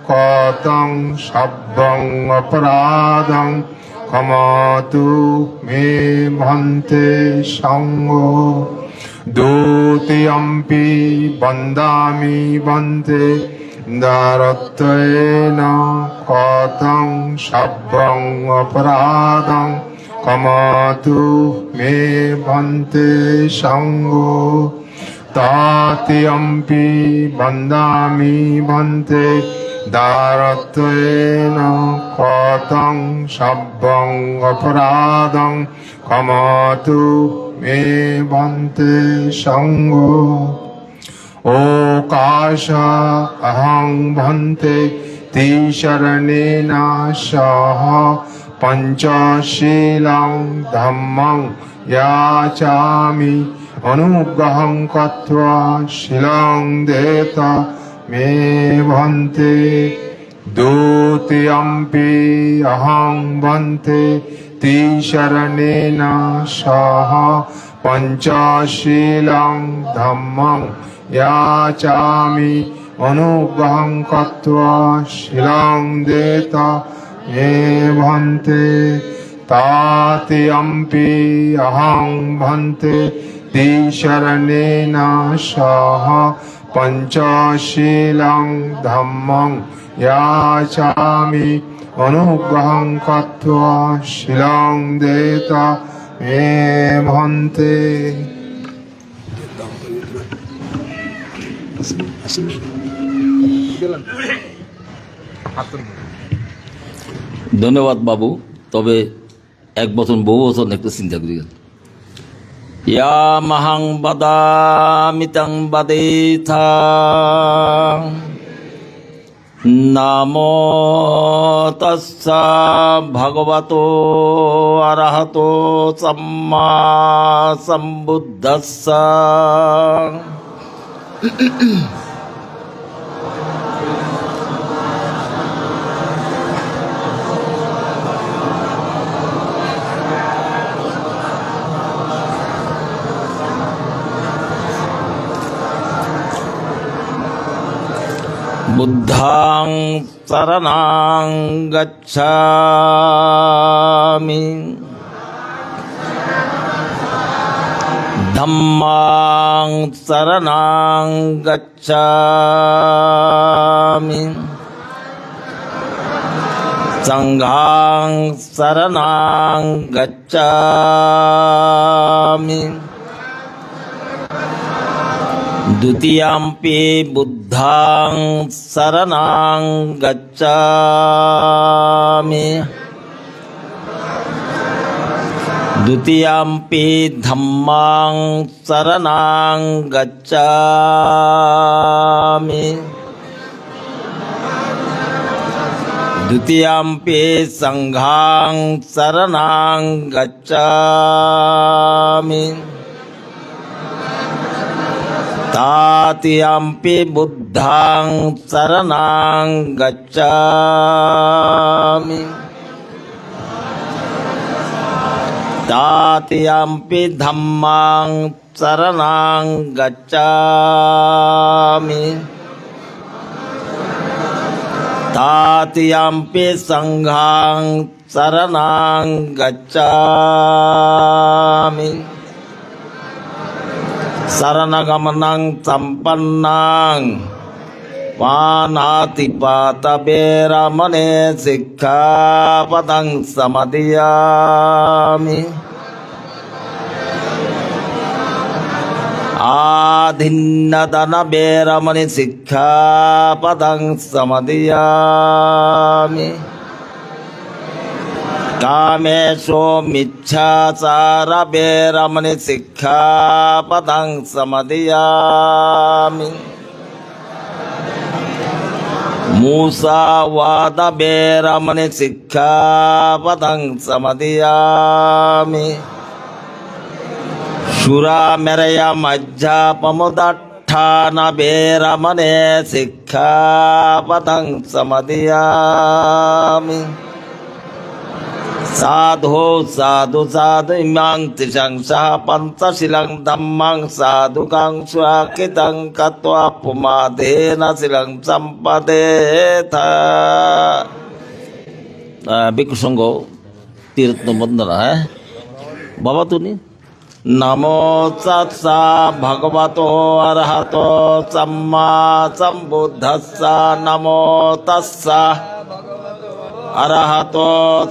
কতং সব্বং অপরাধং ক্ষমতু মে ভন্তে সংঘ। দ্বিতীয়ম্পি বন্দামি ভন্তে দারত্বেন কতং সব্বং অপরাধং ক্ষমতু মে ভন্তে সংঘ। তৃতীয়ম্পি বন্দামি ভন্তে দারত্বেন কতং সব্বং অপরাধং ক্ষমতু মে ভন্তে সংঘ। ওকাশ অহং ভন্তে তিশরণেন সহ পঞ্চশীলং ধম্মং যাচামি। অনুগ্রহং কত্বা শীলং দেত মে ভন্তে। দ্বিতীয়ম্পি অহং ভন্তে তিশরণেন সহ পঞ্চশীলং ধম্মং যাচামি। অনুগ্রহং কত্বা শীলং দেত মে ভন্তে। তৃতীয়ম্পি অহং ভন্তে তিশরণেন সহ পঞ্চশীলং ধম্মং যাচামি। অনুগ্রহং কত্বা শীলং দেত মে ভন্তে। ধন্যবাদ বাবু। তবে এক বছর বহু বছর একটু চিন্তা করি গেল। ইয়া মাহাং বাদামিতাং বাদেথা নামো তস্সা ভগবতো অরহতো সম্মা সম্বুদ্ধস্সা। বুদ্ধাং শরণাং গচ্ছামি, ধম্মাং শরণাং গচ্ছামি, সংঘাং শরণাং গচ্ছামি, দ্বিতীয়াম্পি বুদ্ধাং শরণাং গচ্ছামি, দ্বিতীয়াম্পি ধম্মাং শরণাং গচ্ছামি, দ্বিতীয়াম্পি সংঘাং শরণাং গচ্ছামি, তাতিয়াম্পি বুদ্ধাং শরণাং গচ্ছামি, তাতিয়াম্পি ধম্মাং শরণাং গচ্ছামি, তাতিয়াম্পি সংঘাং শরণাং গচ্ছামি, শরণগমনং সম্পন্নং পাণাতিপাতবেরমণে শিক্ষাপদং সমাদিয়ামি, আধিন্নদনবেরমণি শিক্ষাপদং সমাদিয়ামি, কামেষু মিচ্ছাচারবেরমণি শিক্ষাপদং সমাদিয়ামি, মুসাওয়াদবেরমণি শিক্ষাপদং সমাদিয়ামি, সুরামেরয় মজ্জাপমুদট্ঠানবেরমণি শিক্ষাপদং সমাদিয়ামি, সাধু সাধু সাধু ইমাং ত্রিশংসা পঞ্চশীলং ধম্মং সাধুকাং স্বাকিতং কত্বা পুমাদেন শিলং সম্পদেথ। ভিক্ষু সংঘ তীর্থ বন্দনা। হ্যাঁ বাবা তুমি নমো তস্সা ভগবতো অরহতো সম্মা সম্বুদ্ধস্সা, নমো তস্সা অরহতো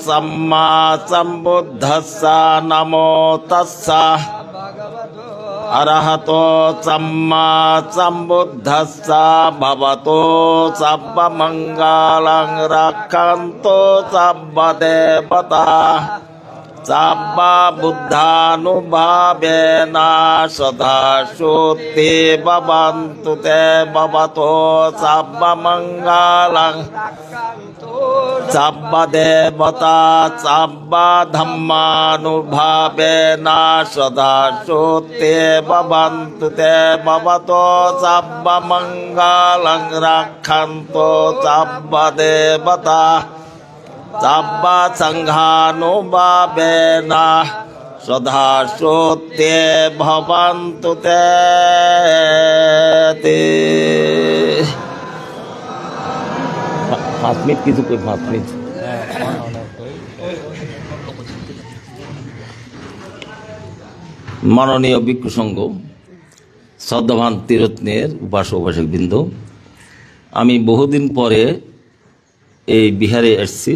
সম্মা সম্বুদ্ধস্সা, নমো তস্সা অরহতো সম্মা সম্বুদ্ধস্সা। ভবতো সর্বমঙ্গলং রক্ষন্তু সর্বদেবতা, সর্ববুদ্ধানুভাবেন সদা শুদ্ধি ভবন্তু তে। ভবতো সর্বমঙ্গলং সর্বদেবতা, সর্বধম্মানুভাবেন সদা শুদ্ধি ভবন্তু তে। ভবতো সর্বমঙ্গলং রক্ষন্তু সর্বদেবতা, সর্বসংঘানুভাবেন সদা শুদ্ধি ভবন্তু তে। 5 মিনিট কিছু 5 মিনিট। মাননীয় ভিক্ষু সংঘ, শ্রদ্ধাবান তীরত্নের উপাসক উপাসক বৃন্দ, আমি বহুদিন পরে এই বিহারে এসেছি।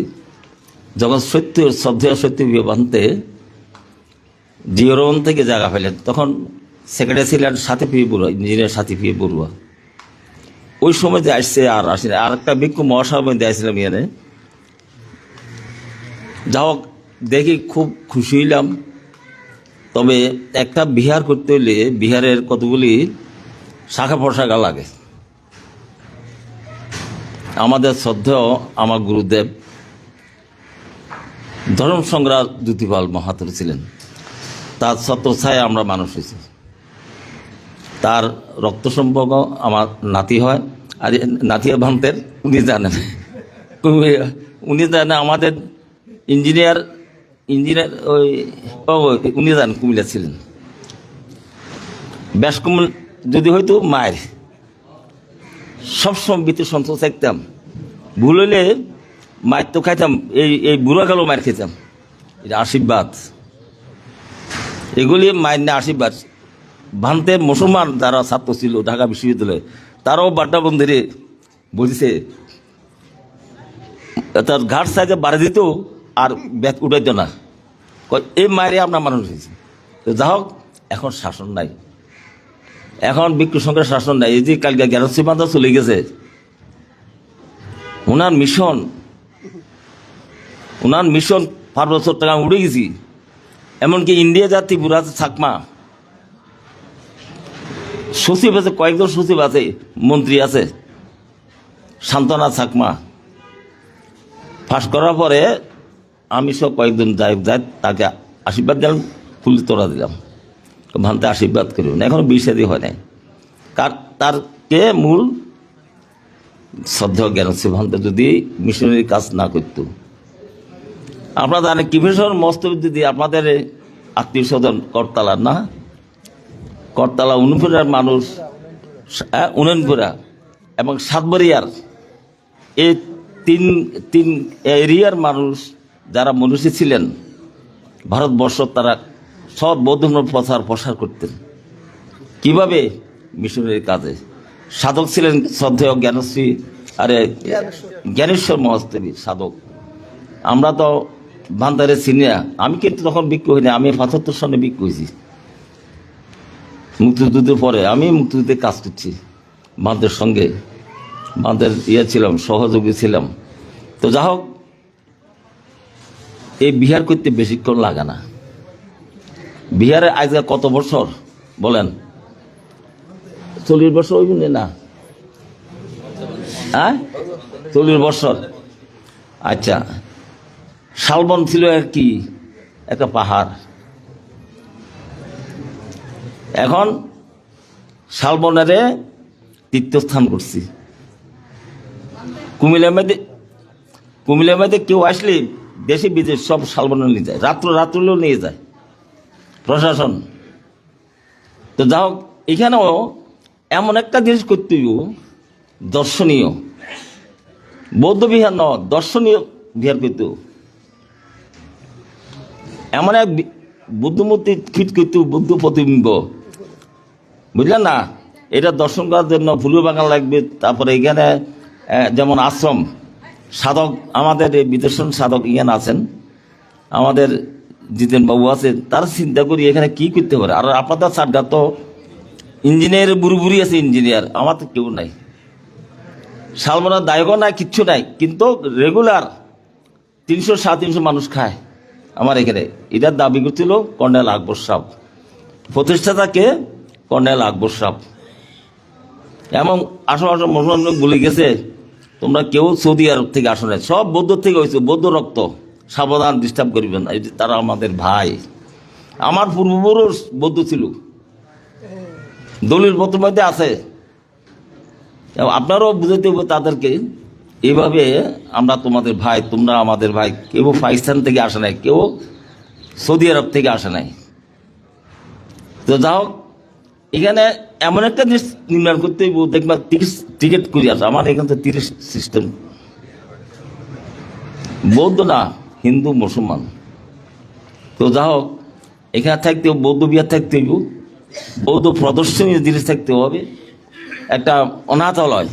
যখন শ্রদ্ধেয় সত্য বানতে জিওরন থেকে জায়গা পেলেন, তখন সেক্রেটারি ছিলেন সাথী পি বড়ুয়া, ইঞ্জিনিয়ার সাথী পি বড়ুয়া। ওই সময় যে আসছে আর আসেনি। আর একটা ভিক্ষু মহাসভা দিয়েছিলাম এখানে। যা হোক, দেখি খুব খুশি হইলাম। তবে একটা বিহার করতে হলে বিহারের কতগুলি শাখা প্রশাখা লাগে। আমাদের শ্রদ্ধেয় আমার গুরুদেব ধর্ম সংগ্রাম জ্যোতিপাল মহাতো ছিলেন, তার ছত্রছায়ায় আমরা মানুষ হয়েছি। তার রক্ত সম্পর্ক আমার নাতি হয়, আর নাতিয়া ভান্তের উনি জানেন, উনি জানেন আমাদের ইঞ্জিনিয়ার ওই উনি জানেন কুমিল্লা ছিলেন। ব্যাস কুমিল যদি হয়তো মায়ের সবসময় ভিতরে সন্তোষ থাকতাম, ভুল হইলে মায়ের তো খাইতাম, এই বুড়া গেল মায়ের খেতাম, এটা আশীর্বাদ, এগুলি মায়ের না আশীর্বাদ। ভান্তে মুসলমান যারা ছাত্র ছিল ঢাকা বিশ্ববিদ্যালয়ে, তারাও বাড্ডা বন্ধুরে বলছে, তার ঘাট সাইজে বাড়ি দিত আর ব্যাগ উঠাইত না, এই মায়েরে আপনার মানুষ হয়েছে। তো যা হোক, এখন শাসন নাই, এখন ভিক্ষু সংঘের শাসন নাই। এই যে কালকে গ্যারসি বান্ধা চলে গেছে, ওনার মিশন 5 বছর টাকা উড়ে গেছি। এমনকি ইন্ডিয়া জাতি বুড়া আছে, চাকমা সচিব আছে, কয়েকজন সচিব আছে, মন্ত্রী আছে, সান্ত্বনা চাকমা ফাঁস করার পরে আমি সব কয়েকজন যাই তাকে আশীর্বাদ দিলাম, ফুল তোড়া দিলাম, ভান্তে আশীর্বাদ করিও না, এখনো বিষাদি হয় নাই। তার কে মূল শ্রদ্ধেয় জ্ঞানশ্রী ভান্তে যদি মিশনারি কাজ না করত, আপনারা জানেন কিভেশ্বর মস্তবি দিদি আপনাদের আত্মীয় স্বজন করতালার না, করতালা উনপুরার মানুষ, উননপুরা এবং সাতবাড়িয়ার এই তিন এরিয়ার মানুষ যারা মনীষী ছিলেন ভারতবর্ষ, তারা সব বৌদ্ধ ধর্ম প্রসার করতেন। কিভাবে? মিশনারি কাজে। সাধক ছিলেন শ্রদ্ধেয় জ্ঞানশ্রী জ্ঞানেশ্বর মহাস্তবী সাধক। আমরা তো ভান্তারে সিনিয়া, আমি কিন্তু তখন বিক্ষু হইনি, আমি ৭৫ সনে বিক্ষু হয়েছি, মুক্তিযুদ্ধের পরে আমি মুক্তিযুদ্ধে কাজ করছি, ভান্তের সঙ্গে ভান্তের ছিলাম, সহযোগী ছিলাম। তো যা হোক, এই বিহার করতে বেশিক্ষণ লাগে না। বিহারে আজকে কত বছর বলেন? 40 বছর হইব না? হ্যাঁ, 40 বছর। আচ্ছা, শালবন ছিল আর কি একটা পাহাড়, এখন শালবনারে তীর্থস্থান করছি। কুমিল্লার মধ্যে কেউ আসলে দেশে বিদেশ সব শালবনে নিয়ে যায়, রাত্রলেও নিয়ে যায় প্রশাসন। তো যা হোক, এখানেও এমন একটা জিনিস করতে দর্শনীয়, বৌদ্ধ বিহার নয়, দর্শনীয় বিহার করত। এমন এক বুদ্ধমূর্তি ফিট করত, বুদ্ধ প্রতিবিম্ব, বুঝলেন না? এটা দর্শন করার জন্য ফুলু বাগান লাগবে। তারপরে এখানে যেমন আশ্রম, সাধক আমাদের এই বিদেশন সাধক এখানে আছেন, আমাদের জিতেন বাবু আছে, তারা চিন্তা করি এখানে কি করতে পারে। আর আপনাদের সারটা তো ইঞ্জিনিয়ার বুড়ি আছে, ইঞ্জিনিয়ার, আমার তো কেউ নাই, শালবনার দায়গও নাই, কিচ্ছু নাই, কিন্তু রেগুলার 300-350 মানুষ খায় আমার এখানে। এটার দাবি করছিল কর্নেল আকবর সাহ, প্রতিষ্ঠাতাকে কর্নেল আকবর সাহ। এবং আশেপাশে মুসলমান বলে গেছে, তোমরা কেউ সৌদি আরব থেকে আসো না, সব বৌদ্ধ থেকে হয়েছে, বৌদ্ধ রক্ত, সাবধান, ডিস্টার্ব করবেন না। তারা আমাদের ভাই, আমার পূর্বপুরুষ বৌদ্ধ ছিল, দলিল পত্র মধ্যে আছে, আপনারাও বুঝাইতে হবে তাদেরকে, এইভাবে আমরা তোমাদের ভাই, তোমরা আমাদের ভাই। কেউ পাকিস্তান থেকে আসে নাই, কেউ সৌদি আরব থেকে আসে নাই। তো যাও, এখানে এমন একটা জিনিস নির্মাণ করতে হইব, দেখবা টিকিট করে আসে। আমার এখান থেকে 30 সিস্টেম, বৌদ্ধ না, হিন্দু মুসলমান। তো যা হোক, এখানে থাকতে বৌদ্ধ বিহার থাকতে হইব, বৌদ্ধ প্রদর্শনীয় জিনিস থাকতে হবে, একটা অনাথালয়।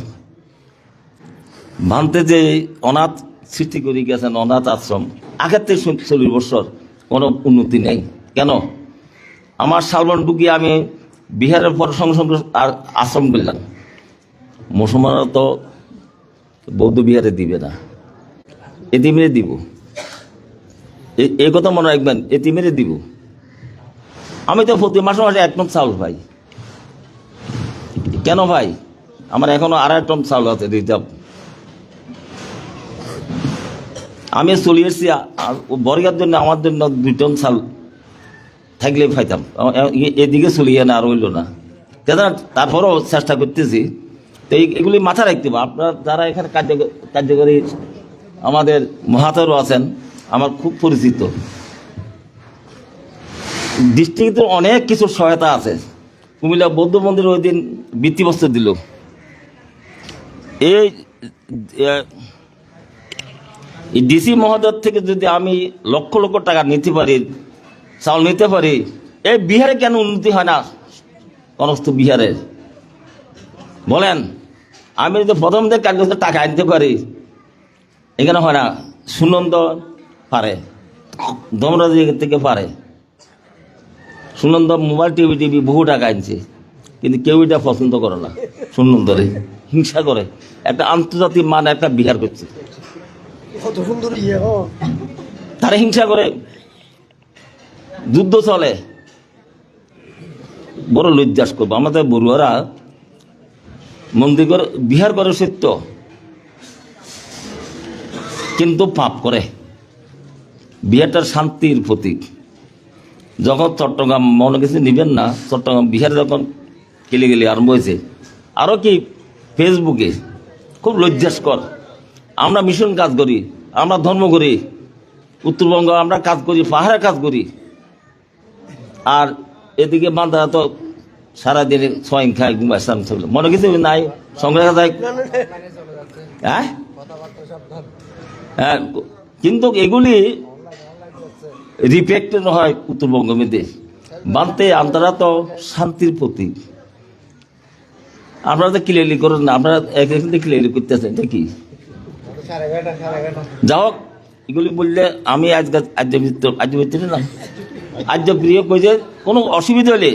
ভান্তে যে অনাথ সৃষ্টি করে গেছেন, অনাথ আশ্রম, আগের থেকে 40 বছর কোনো উন্নতি নেই। কেন? আমার শালবন ঢুকি আমি বিহারের পর সঙ্গে সঙ্গে আশ্রম করলাম। মুসলমানরা তো বৌদ্ধ বিহারে দিবে না, এতিমেরে দিব, এই কথা মনে রাখবেন, এতিমেরে দিব। আমি তো প্রতি মাসে 1 টন চাউল পাই। কেন ভাই? আমার এখনো 2.5 টন চাউল আছে রিজার্ভ। আমি চলে এসেছি বর্গার জন্য, আমার জন্য 2 টন চাল থাকলে পাইতাম, এদিকে চলিয়ে না আর হইল না। তারপরেও চেষ্টা করতেছি। তো এগুলি মাথা রাখতে হবে। আপনারা যারা এখানে কার্যকরী আমাদের মহাতেরও আছেন, আমার খুব পরিচিত, ডিস্ট্রিক্টে অনেক কিছু সহায়তা আছে। কুমিল্লা বৌদ্ধ মন্দির ওই দিন ভিত্তিপ্রস্তর দিল। এই ডিসি মহোদয় থেকে যদি আমি লক্ষ লক্ষ টাকা নিতে পারি, চাউল নিতে পারি, এই বিহারে কেন উন্নতি হয় না? সমস্ত বিহারের বলেন, আমি যদি প্রথম থেকে কাজ টাকা আনতে পারি, এখানে হয় না? সুনন্দ পারে, দমরাজ থেকে পারে। সুনন্দ মোবাইল টিভি বহু টাকা আনছে, কিন্তু কেউ এটা পছন্দ করে না। সুনন্দরে হিংসা করে, একটা আন্তর্জাতিক মান একটা বিহার করছে, তারা হিংসা করে, যুদ্ধ চলে। বড় লজ্জাস করবো, আমাদের বড়ুয়ারা মন্দির করে বিহার করে সত্য, কিন্তু পাপ করে। বিহারটার শান্তির প্রতীক। যখন চট্টগ্রাম মনে কিছু নিবেন না, চট্টগ্রাম বিহার যখন গেলে আরম্ভ হয়েছে, আরও কি ফেসবুকে খুব লজ্জাস্কর। আমরা মিশন কাজ করি, আমরা ধর্ম করি, উত্তরবঙ্গ আমরা কাজ করি, পাহাড়ে কাজ করি, আর এদিকে বান্ধা তো সারাদিনে ছয় খায়, ঘুমায়, মনে কিছু নাই, সঙ্গে যায়। হ্যাঁ হ্যাঁ, কিন্তু এগুলি রিফ্লেক্টেড হয় উত্তরবঙ্গ মেয়েদের। বানতে আপনারা তো শান্তির প্রতীক, আপনারা তো ক্লিয়ারলি করেন না, আপনারা এখানে ক্লিয়ারলি করতেছেন ঠিকই। যাই হোক, এগুলি বললে আমি আজকে না আর্য প্রিয় কই যে কোনো অসুবিধা হলে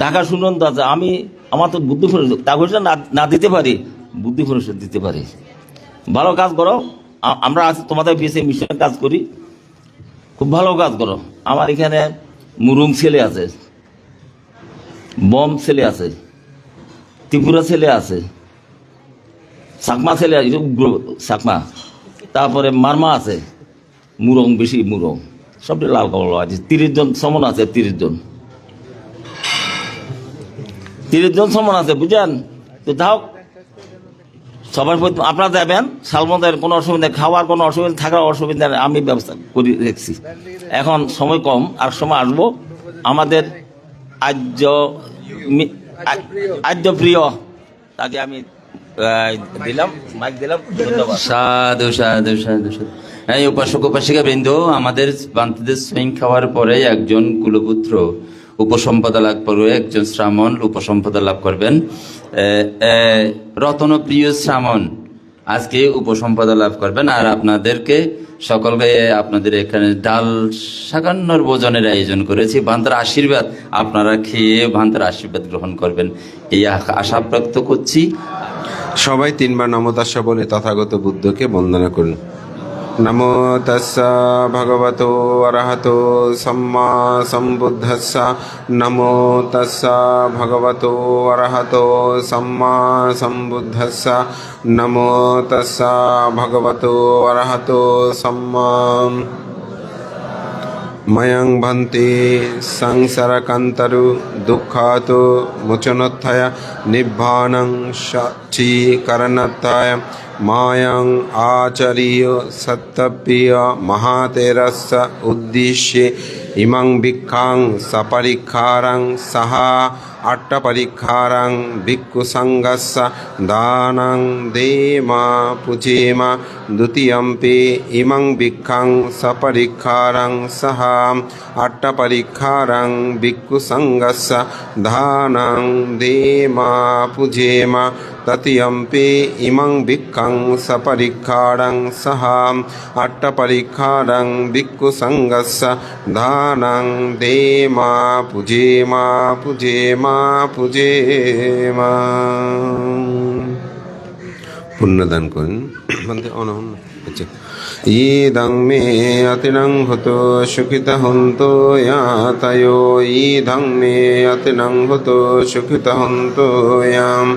ঢাকা সুনন্দ আছে, আমার তো বুদ্ধি পরিষদ টাকা না দিতে পারি, বুদ্ধি পরিষদ দিতে পারি। ভালো কাজ করো, আমরা আছি তোমাদের বিএসএ মিশনে কাজ করি, খুব ভালো কাজ করো। আমার এখানে মুরুং ছেলে আছে, বম ছেলে আছে, ত্রিপুরা ছেলে আছে, চাকমা ছেলে আছে, চাকমা, তারপরে মারমা আছে, মুরং বেশি, মুরং সবটি লাল কাপড় আছে। 30 জন সমন আছে, 30 জন সমন আছে, বুঝলেন? তো যাও সবার প্রতি আপনারা যাবেন, সালমনের কোনো অসুবিধা, খাওয়ার কোনো অসুবিধা, থাকার অসুবিধা আমি ব্যবস্থা করে রেখেছি। এখন সময় কম, আর সময় আসবো। আমাদের আর্য প্রিয় তাকে আমি দিলাম, মাইক দিলাম। ধন্যবাদ। সাধু সাধু সাধু সাধু। এই উপাসক উপাসিকা বৃন্দ, আমাদের বান্তিদের সৈং খাওয়ার পরে একজন কুলপুত্র উপসম্পদা লাভ করবে, একজন শ্রামণ উপসম্পদা লাভ করবেন। রত্নপ্রিয় শ্রামণ আজকে উপসম্পদা লাভ করবেন। আর আপনাদেরকে সকলকে আপনাদের এখানে ডাল 57 ভোজনের আয়োজন করেছি। ভান্তার আশীর্বাদ আপনারা খেয়ে ভান্তার আশীর্বাদ গ্রহণ করবেন, এই আশা ব্যক্ত করছি। সবাই 3 বার নমো তাস্সা বলে তথাগত বুদ্ধকে বন্দনা করুন। নমো তাস্সা ভগবতো অরহতো সম্মা সম্বুদ্ধস্সা। নমো তাস্সা ভগবতো অরহতো সম্মা সম্বুদ্ধস্সা। নমো তাস্সা ভগবতো অরহতো সম্মা। ময়ং ভন্তে সংসারকান্তরু দুঃখাত মোচনোত্থায় নিব্বানং সচ্চীকরণোত্থায় মায়ং আচার্য সত্যপ্রিয় মহাতেরস্য উদ্দেশ্যে ইমং ভিক্ষাং সপরিক্ষারং সাহা আট্টপরিক্ষারং ভিক্ষু সংঘস্য দানং দেমা পুজেমা। দ্বিতীয়ম্পি ইমং ভিক্ষাং সপরিক্ষারং সাহা আট্টপরিক্ষারং ভিক্ষু সংঘস্য দানং দেমা পুজেমা। তৃতীয়ম্পি ইমং ভিক্ষাং সপরিক্ষারং সাহা আট্টপরিক্ষারং ভিক্ষু সংঘস্য দানং দেমা পুজেমা পুজেমা পুজেমা। পুণ্যদান করেন। আচ্ছা, ইদং মে অতিনং হতো সুখিত হন্তো ইয়াতয়ো। ইদং মে অতিনং হতো সুখিত হন্তো ইয়াম।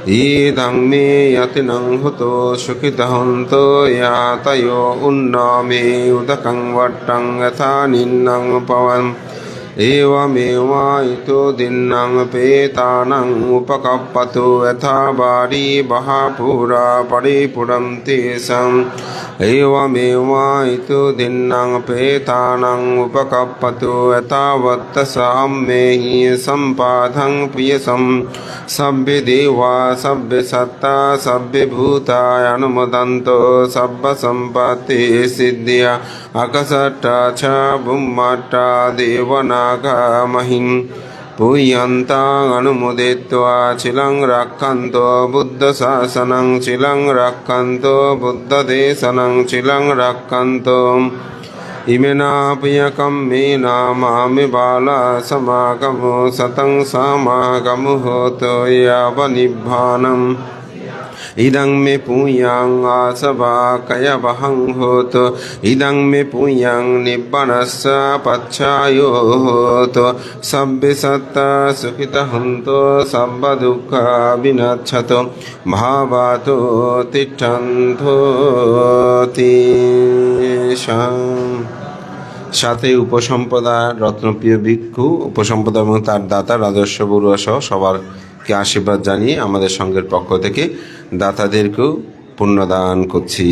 ইদং মে যতিনং হতো সুখিতহন্তো ইয়াতয়ো উন্নমে উদকং বট্টং যথা নিন্নং পবন एवमेवायितो दिन्नं पेतानं उपकप्पतो यथा बारी बहापुरा परिपुरं तेषाम् एवमेवायितो दिन्नं पेतानं उपकप्पतो यथा वत्तसां मेहि सम्पादं प्रियसं सभ्य देवा सभ्य सत्ता सभ्य भूताय अनुमोदन्तो सर्वसम्पत्ति सिद्धिया आकाशट्टा च बुम्मट्टा देवनागमहिं पूयन्तां अनुमोदित्वा चिलं रक्षन्तो बुद्धशासनं चिलं रक्षन्तो बुद्धदेशनं चिलं रक्षन्तो इमेनाप्यकं मे नामामि बाला समागमो सतं समागमो होतो यावनिर्भानम् इदं मे पुण्यां आसवाकयवहं होतो इदं मे पुण्यां निब्बनस्य पच्छायो होतो सभ्य सत्ता सुखितहन्तो सर्वदुःख विनच्छतो भावातो तिष्ठन्तो तेषां সাথে উপসম্পদা রত্নপ্রিয় ভিক্ষু উপসম্পদা এবং তার দাতা রাজস্ব বড়ুয়া সহ সবারকে আশীর্বাদ জানিয়ে আমাদের সংঘের পক্ষ থেকে দাতাদেরকেও পুণ্যদান করছি।